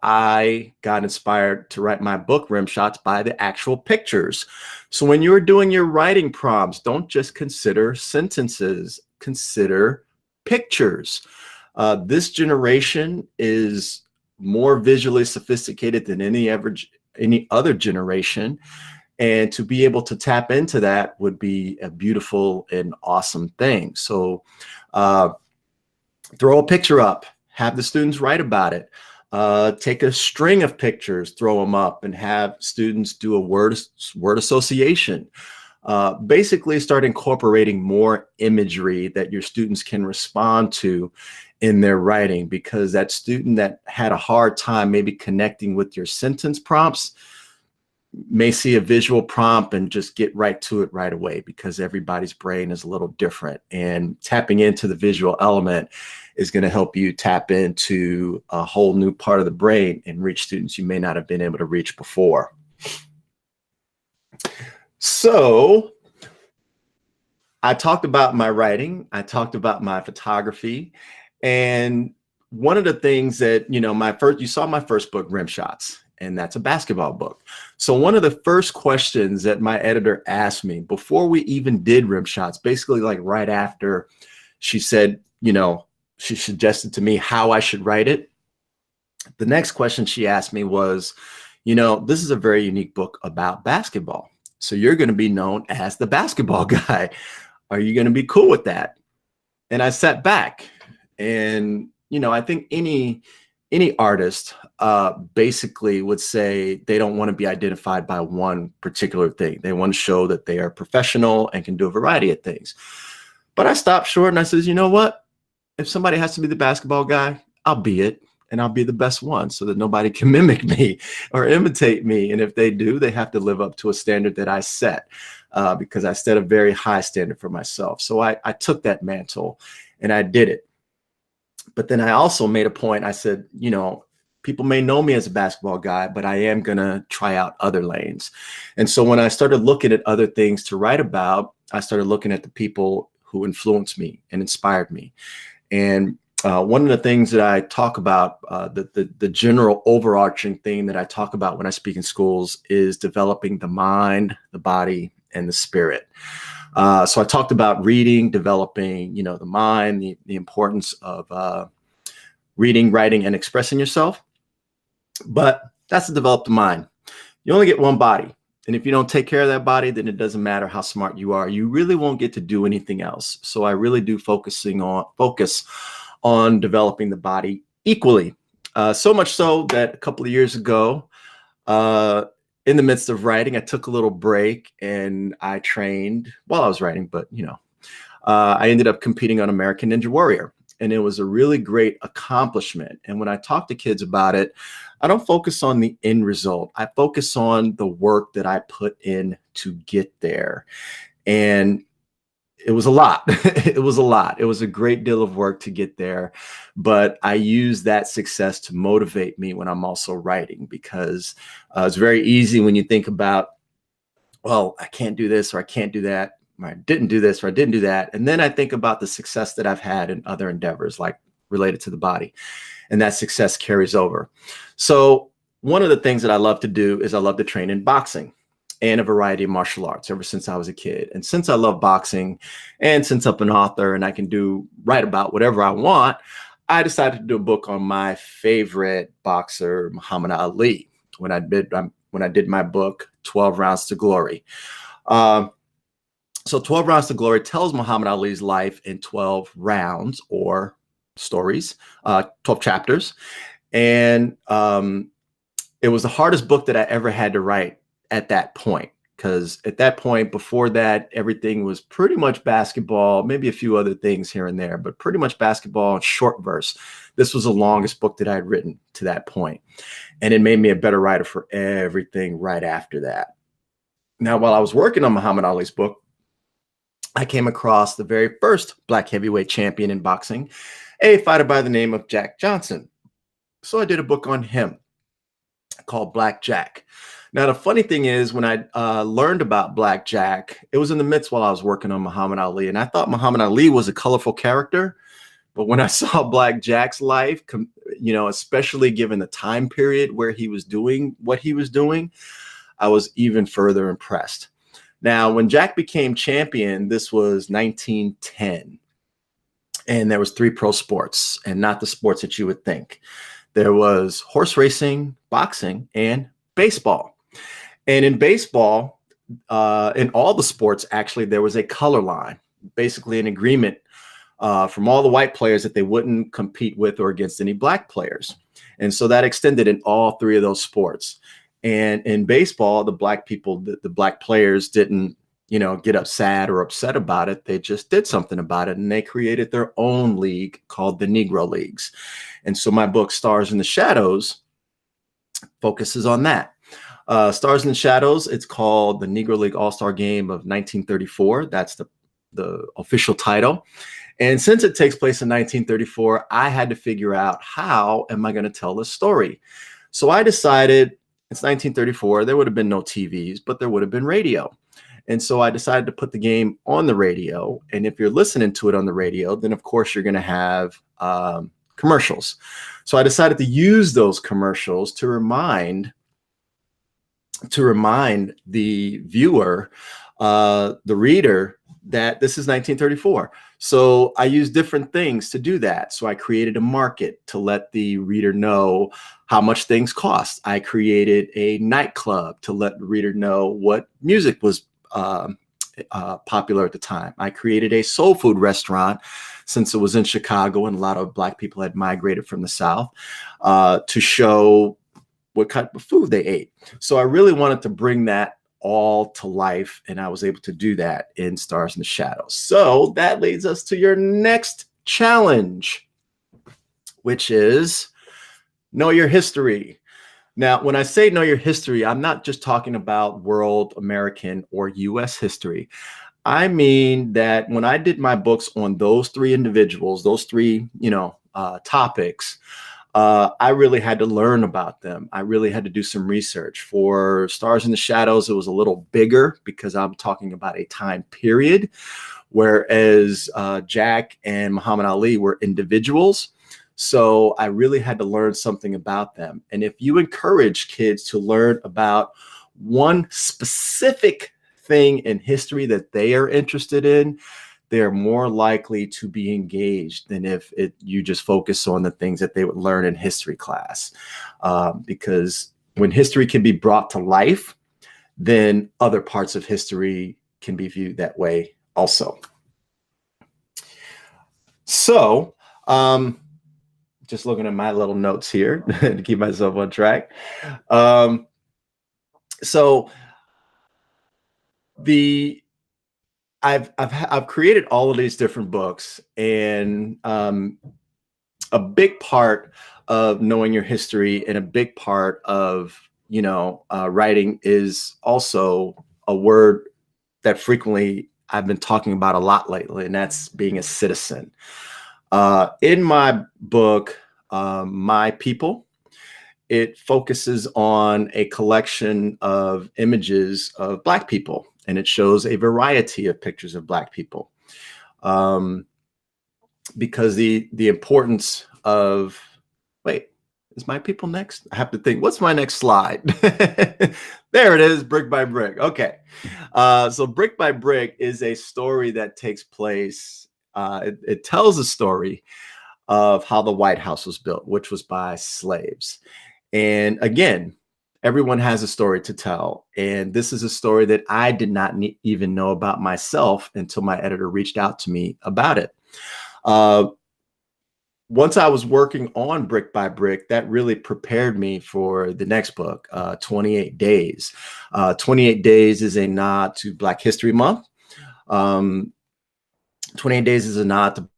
I got inspired to write my book, Rim Shots, by the actual pictures. So when you're doing your writing prompts, don't just consider sentences, consider pictures. This generation is more visually sophisticated than any other generation. And to be able to tap into that would be a beautiful and awesome thing. So throw a picture up, have the students write about it. Take a string of pictures, throw them up, and have students do a word association. Basically start incorporating more imagery that your students can respond to in their writing, because that student that had a hard time maybe connecting with your sentence prompts may see a visual prompt and just get right to it right away, because everybody's brain is a little different, and tapping into the visual element is going to help you tap into a whole new part of the brain and reach students you may not have been able to reach before. So I talked about my writing, I talked about my photography, and one of the things that, you saw my first book, Rim Shots, and that's a basketball book. So one of the first questions that my editor asked me before we even did Rim Shots, basically like right after she said, she suggested to me how I should write it. The next question she asked me was, this is a very unique book about basketball. So you're going to be known as the basketball guy. Are you going to be cool with that? And I sat back, and, I think any artist basically would say they don't want to be identified by one particular thing. They want to show that they are professional and can do a variety of things. But I stopped short and I says, you know what? If somebody has to be the basketball guy, I'll be it. And I'll be the best one so that nobody can mimic me or imitate me. And if they do, they have to live up to a standard that I set because I set a very high standard for myself. So I took that mantle and I did it. But then I also made a point. I said, you know, people may know me as a basketball guy, but I am going to try out other lanes. And so when I started looking at other things to write about, I started looking at the people who influenced me and inspired me. And one of the things that I talk about, the general overarching thing that I talk about when I speak in schools is developing the mind, the body, and the spirit. So I talked about reading, developing, you know, the mind, the importance of reading, writing, and expressing yourself. But that's to develop the mind. You only get one body. And if you don't take care of that body, then it doesn't matter how smart you are. You really won't get to do anything else. So I really do focus on developing the body equally. So much so that a couple of years ago, in the midst of writing, I took a little break and I trained while I was writing, but you know, I ended up competing on American Ninja Warrior. And it was a really great accomplishment. And when I talk to kids about it, I don't focus on the end result. I focus on the work that I put in to get there. And it was a lot. It was a lot. It was a great deal of work to get there. But I use that success to motivate me when I'm also writing, because it's very easy when you think about, well, I can't do this or I can't do that. Or I didn't do this or I didn't do that. And then I think about the success that I've had in other endeavors, like related to the body. And that success carries over. So one of the things that I love to do is I love to train in boxing and a variety of martial arts ever since I was a kid. And since I love boxing and since I'm an author and I can write about whatever I want, I decided to do a book on my favorite boxer, Muhammad Ali, when I did my book, 12 Rounds to Glory. So 12 Rounds to Glory tells Muhammad Ali's life in 12 rounds or stories, 12 chapters. And it was the hardest book that I ever had to write at that point, because at that point, before that, everything was pretty much basketball, maybe a few other things here and there, but pretty much basketball and short verse. This was the longest book that I had written to that point. And it made me a better writer for everything right after that. Now, while I was working on Muhammad Ali's book, I came across the very first Black heavyweight champion in boxing, a fighter by the name of Jack Johnson. So I did a book on him called Black Jack. Now, the funny thing is, when I learned about Black Jack, it was in the midst while I was working on Muhammad Ali. And I thought Muhammad Ali was a colorful character. But when I saw Black Jack's life, you know, especially given the time period where he was doing what he was doing, I was even further impressed. Now, when Jack became champion, this was 1910. And there was 3 pro sports, and not the sports that you would think. There was horse racing, boxing, and baseball. And in baseball, in all the sports, actually, there was a color line, basically an agreement from all the white players that they wouldn't compete with or against any black players. And so that extended in all 3 of those sports. And in baseball, the black people, the black players didn't, you know, get sad or upset about it. They just did something about it, and they created their own league called the Negro Leagues. And so my book, Stars in the Shadows, focuses on that. Stars in the Shadows, it's called the Negro League All-Star Game of 1934. That's the official title. And since it takes place in 1934, I had to figure out, how am I going to tell this story? So I decided, it's 1934, there would have been no TVs, but there would have been radio. And so I decided to put the game on the radio. And if you're listening to it on the radio, then of course you're going to have commercials. So I decided to use those commercials to remind the viewer, the reader, that this is 1934. So I used different things to do that. So I created a market to let the reader know how much things cost. I created a nightclub to let the reader know what music was popular at the time. I created a soul food restaurant, since it was in Chicago and a lot of black people had migrated from the South, to show what kind of food they ate. So I really wanted to bring that all to life, and I was able to do that in Stars in the Shadows. So that leads us to your next challenge, which is know your history. Now, when I say know your history, I'm not just talking about world, American, or US history. I mean that when I did my books on those three individuals, those three, topics, I really had to learn about them. I really had to do some research. For Stars in the Shadows, it was a little bigger because I'm talking about a time period, whereas Jack and Muhammad Ali were individuals. So I really had to learn something about them. And if you encourage kids to learn about one specific thing in history that they are interested in, they're more likely to be engaged than if you just focus on the things that they would learn in history class. Because when history can be brought to life, then other parts of history can be viewed that way also. So, just looking at my little notes here to keep myself on track. I've created all of these different books, and a big part of knowing your history and a big part of writing is also a word that frequently I've been talking about a lot lately, and that's being a citizen. In my book, My People, it focuses on a collection of images of Black people, and it shows a variety of pictures of Black people. Because the importance of, wait, is My People next? I have to think, what's my next slide? There it is, Brick by Brick. Okay. So Brick by Brick is a story that takes place, it tells a story of how the White House was built, which was by slaves. And again, everyone has a story to tell. And this is a story that I did not even know about myself until my editor reached out to me about it. Once I was working on Brick by Brick, that really prepared me for the next book, 28 Days. 28 Days is a nod to Black History Month. 28 Days is a nod to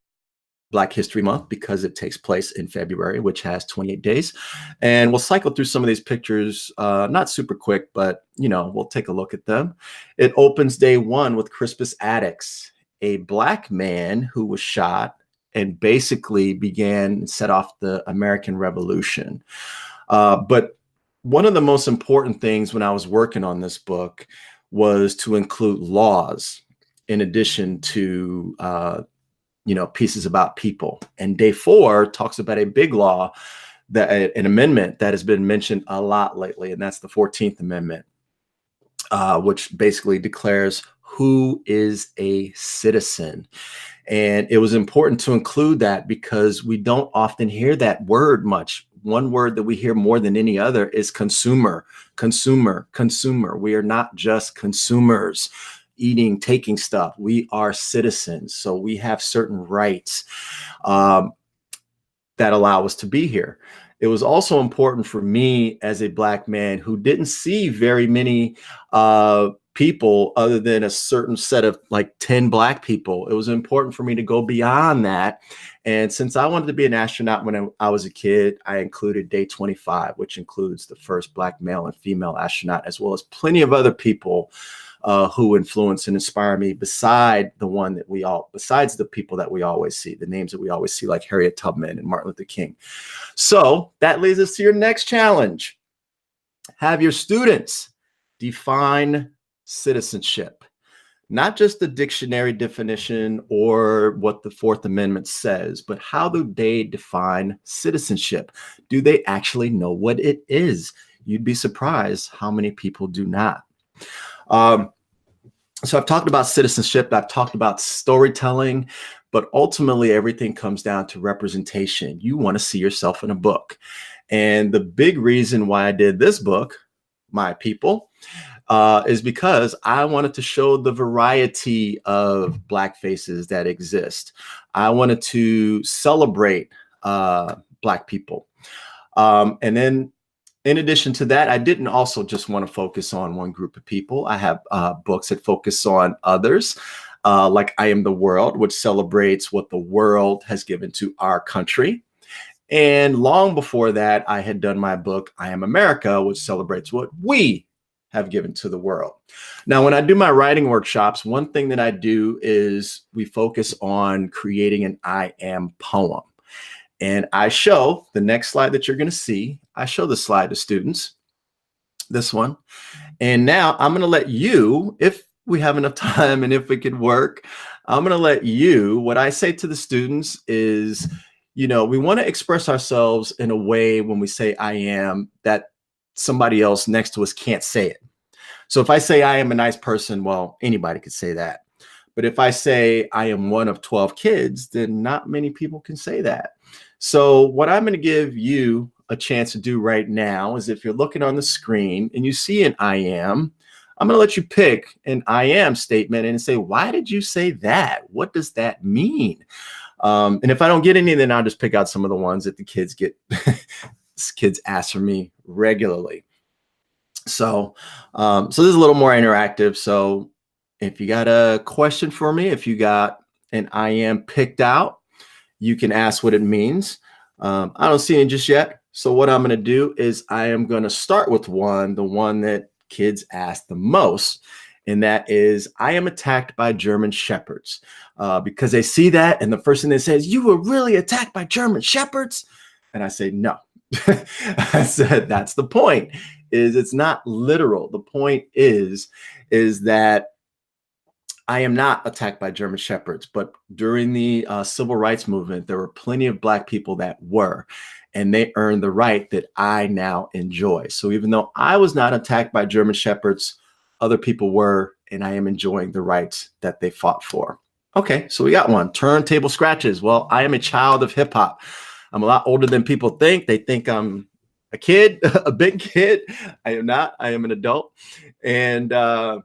Black History Month because it takes place in February, which has 28 days. And we'll cycle through some of these pictures, not super quick, but we'll take a look at them. It opens day one with Crispus Attucks, a Black man who was shot and basically set off the American Revolution. But one of the most important things when I was working on this book was to include laws in addition to pieces about people. And day 4 talks about a big law, an amendment that has been mentioned a lot lately, and that's the 14th Amendment, which basically declares who is a citizen. And it was important to include that because we don't often hear that word much. One word that we hear more than any other is consumer, consumer, consumer. We are not just consumers eating, taking stuff. We are citizens. So we have certain rights that allow us to be here. It was also important for me as a Black man who didn't see very many people other than a certain set of like 10 Black people. It was important for me to go beyond that. And since I wanted to be an astronaut when I was a kid, I included day 25, which includes the first Black male and female astronaut, as well as plenty of other people who influence and inspire me besides the people that we always see, the names that we always see, like Harriet Tubman and Martin Luther King. So that leads us to your next challenge. Have your students define citizenship, not just the dictionary definition or what the Fourth Amendment says, but how do they define citizenship? Do they actually know what it is? You'd be surprised how many people do not. So I've talked about citizenship, I've talked about storytelling, but ultimately everything comes down to representation. You want to see yourself in a book. And the big reason why I did this book, My People, is because I wanted to show the variety of Black faces that exist. I wanted to celebrate Black people. And then in addition to that, I didn't also just want to focus on one group of people. I have books that focus on others, like I Am the World, which celebrates what the world has given to our country. And long before that, I had done my book, I Am America, which celebrates what we have given to the world. Now, when I do my writing workshops, one thing that I do is we focus on creating an I Am poem. And I show the next slide that you're going to see. I show the slide to students, this one. And now I'm going to let you, if we have enough time and if we could work, I'm going to let you, what I say to the students is, you know, we want to express ourselves in a way when we say I am that somebody else next to us can't say it. So if I say I am a nice person, well, anybody could say that. But if I say I am one of 12 kids, then not many people can say that. So what I'm going to give you a chance to do right now is if you're looking on the screen and you see an I am, I'm going to let you pick an I am statement and say, why did you say that? What does that mean? And if I don't get any, then I'll just pick out some of the ones that the kids get. Kids ask for me regularly. So this is a little more interactive. So if you got a question for me, if you got an I am picked out, you can ask what it means. I don't see it just yet. So what I'm going to do is I am going to start with the one that kids ask the most. And that is, I am attacked by German shepherds, because they see that. And the first thing they say is, you were really attacked by German shepherds? And I say, no. I said, that's the point, is it's not literal. The point is that I am not attacked by German shepherds, but during the civil rights movement, there were plenty of Black people that were, and they earned the right that I now enjoy. So even though I was not attacked by German shepherds, other people were, and I am enjoying the rights that they fought for. Okay, so we got one. Turntable scratches. Well, I am a child of hip hop. I'm a lot older than people think. They think I'm a kid, a big kid. I am not. I am an adult. And I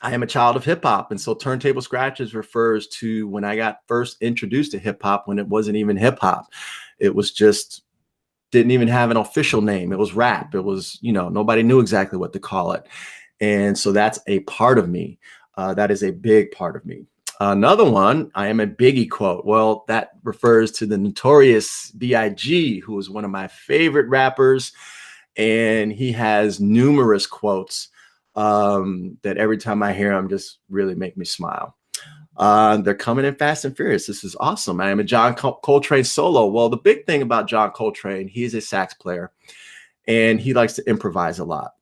am a child of hip hop. And so turntable scratches refers to when I got first introduced to hip hop, when it wasn't even hip hop. It was just, didn't even have an official name. It was rap. It was, you know, nobody knew exactly what to call it. And so that's a part of me. That is a big part of me. Another one, I am a Biggie quote. Well, that refers to the notorious B.I.G., who is one of my favorite rappers. And he has numerous quotes that every time I hear them just really make me smile. They're coming in fast and furious. This is awesome. I am a John Coltrane solo. Well, the big thing about John Coltrane, he is a sax player and he likes to improvise a lot.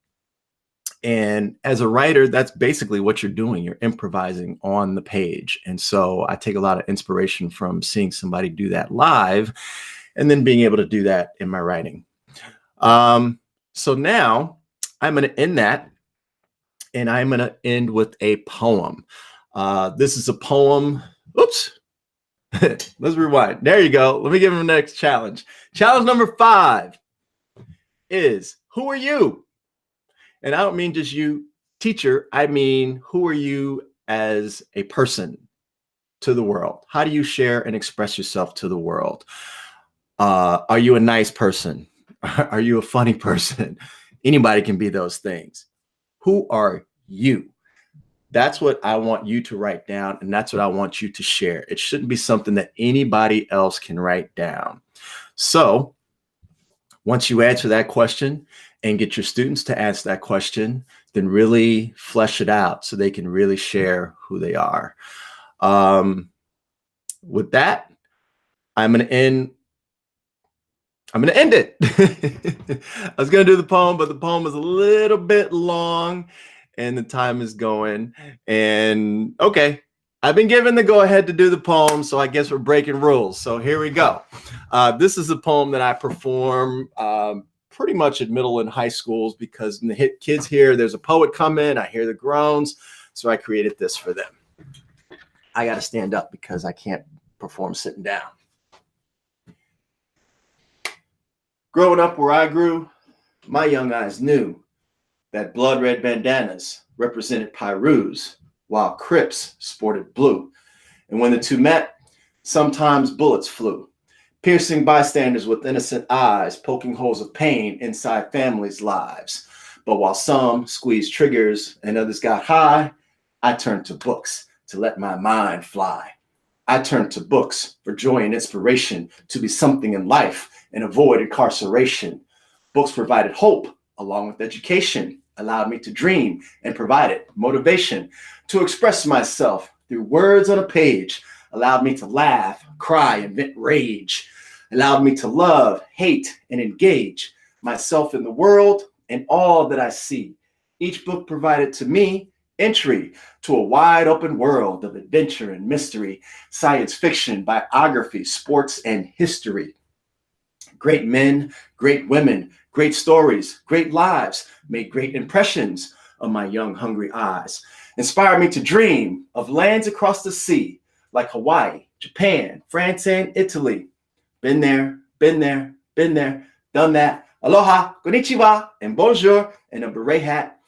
And as a writer, that's basically what you're doing. You're improvising on the page. And so I take a lot of inspiration from seeing somebody do that live and then being able to do that in my writing. So now I'm going to end that. And I'm going to end with a poem. This is a poem. Oops. Let's rewind. There you go. Let me give him the next challenge. Challenge number 5 is, who are you? And I don't mean just you, teacher. I mean, who are you as a person to the world? How do you share and express yourself to the world? Are you a nice person? Are you a funny person? Anybody can be those things. Who are you? That's what I want you to write down, and that's what I want you to share. It shouldn't be something that anybody else can write down. So once you answer that question and get your students to answer that question, then really flesh it out so they can really share who they are. With that, I'm going to end it. I was going to do the poem, but the poem is a little bit long and the time is going. And okay, I've been given the go ahead to do the poem, so I guess we're breaking rules. So here we go. This is a poem that I perform pretty much at middle and high schools, because when the kids hear there's a poet coming, I hear the groans. So I created this for them. I got to stand up because I can't perform sitting down. Growing up where I grew, my young eyes knew that blood red bandanas represented Pyrus, while Crips sported blue. And when the two met, sometimes bullets flew. piercing bystanders with innocent eyes, poking holes of pain inside families' lives. But while some squeezed triggers and others got high, I turned to books to let my mind fly. I turned to books for joy and inspiration, to be something in life and avoid incarceration. Books provided hope along with education, allowed me to dream and provided motivation to express myself through words on a page, allowed me to laugh, cry, and vent rage, allowed me to love, hate, and engage myself in the world and all that I see. Each book provided to me entry to a wide open world of adventure and mystery, science fiction, biography, sports, and history. Great men, great women, great stories, great lives made great impressions on my young, hungry eyes. Inspired me to dream of lands across the sea, like Hawaii, Japan, France, and Italy. Been there, been there, been there, done that. Aloha, konnichiwa, and bonjour, and a beret hat.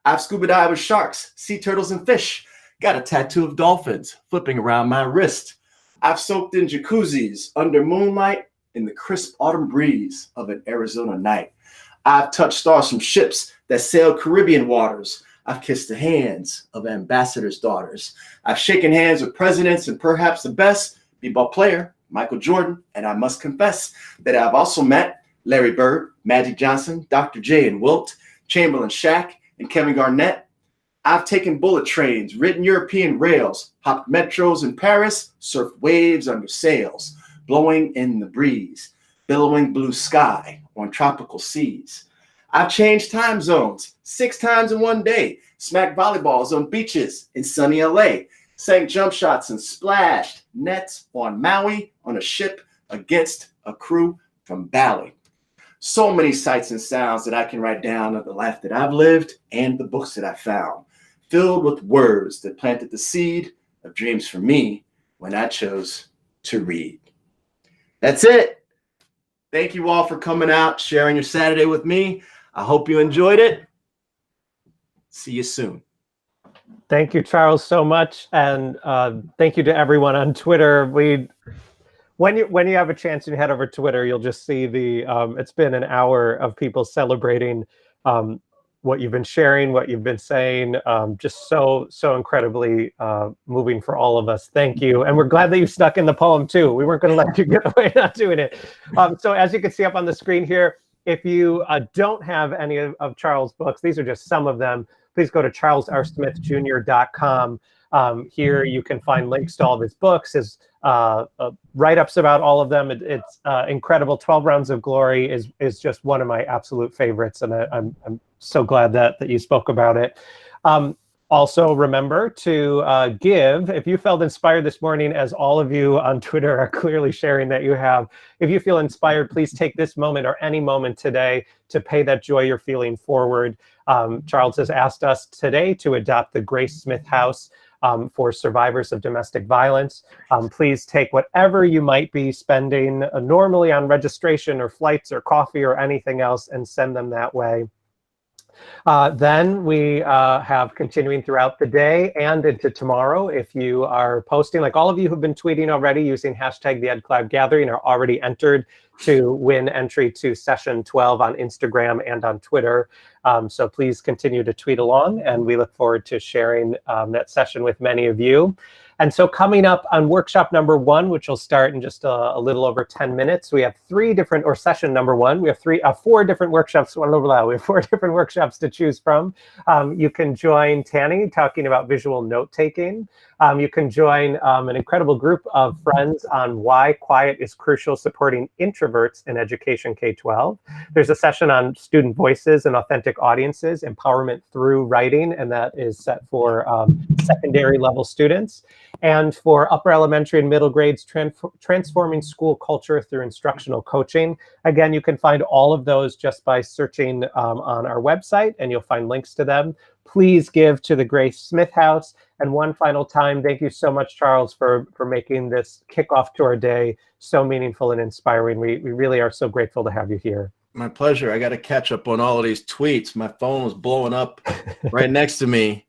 I've scuba dived with sharks, sea turtles, and fish. Got a tattoo of dolphins flipping around my wrist. I've soaked in jacuzzis under moonlight in the crisp autumn breeze of an Arizona night. I've touched stars from ships that sail Caribbean waters. I've kissed the hands of ambassadors' daughters. I've shaken hands with presidents and perhaps the best b-ball player, Michael Jordan. And I must confess that I've also met Larry Bird, Magic Johnson, Dr. J and Wilt, Chamberlain Shaq, and Kevin Garnett. I've taken bullet trains, ridden European rails, hopped metros in Paris, surfed waves under sails, blowing in the breeze, billowing blue sky on tropical seas. I've changed time zones 6 times in one day, smacked volleyballs on beaches in sunny LA, sank jump shots and splashed nets on Maui on a ship against a crew from Bali. So many sights and sounds that I can write down of the life that I've lived and the books that I found, filled with words that planted the seed of dreams for me when I chose to read. That's it. Thank you all for coming out, sharing your Saturday with me. I hope you enjoyed it. See you soon. Thank you, Charles, so much. And thank you to everyone on Twitter. When you have a chance and you head over to Twitter, you'll just see it's been an hour of people celebrating what you've been sharing, what you've been saying, just so incredibly moving for all of us. Thank you. And we're glad that you stuck in the poem too. We weren't going to let you get away not doing it. So as you can see up on the screen here, if you don't have any of Charles' books, these are just some of them, please go to charlesrsmithjr.com. Here you can find links to all of his books, his write-ups about all of them. It's incredible. 12 Rounds of Glory is just one of my absolute favorites, and I'm so glad that you spoke about it. Also, remember to give. If you felt inspired this morning, as all of you on Twitter are clearly sharing that you have, if you feel inspired, please take this moment or any moment today to pay that joy you're feeling forward. Charles has asked us today to adopt the Grace Smith House for survivors of domestic violence. Please take whatever you might be spending normally on registration or flights or coffee or anything else and send them that way. Then we have continuing throughout the day and into tomorrow. If you are posting, like all of you who've been tweeting already using hashtag TheEdCollab Gathering are already entered to win entry to session 12 on Instagram and on Twitter. So please continue to tweet along, and we look forward to sharing that session with many of you. And so coming up on workshop number 1, which will start in just a little over 10 minutes, we have 3 different, or session number 1, we have 4 different workshops. We have 4 different workshops to choose from. You can join Tanny talking about visual note-taking. You can join an incredible group of friends on why quiet is crucial supporting introverts in education K-12. There's a session on student voices and authentic audiences, empowerment through writing, and that is set for secondary level students. And for upper elementary and middle grades, transforming school culture through instructional coaching. Again, you can find all of those just by searching on our website, and you'll find links to them. Please give to the Grace Smith House. And one final time, thank you so much, Charles, for making this kickoff to our day so meaningful and inspiring. We really are so grateful to have you here. My pleasure. I got to catch up on all of these tweets. My phone was blowing up right next to me.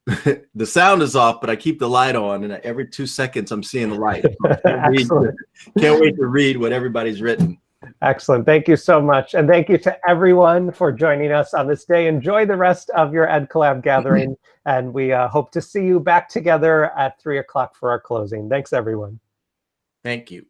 The sound is off, but I keep the light on, and every 2 seconds I'm seeing the light. So Excellent. Can't wait to read what everybody's written. Excellent. Thank you so much. And thank you to everyone for joining us on this day. Enjoy the rest of your EdCollab gathering. And we hope to see you back together at 3 o'clock for our closing. Thanks, everyone. Thank you.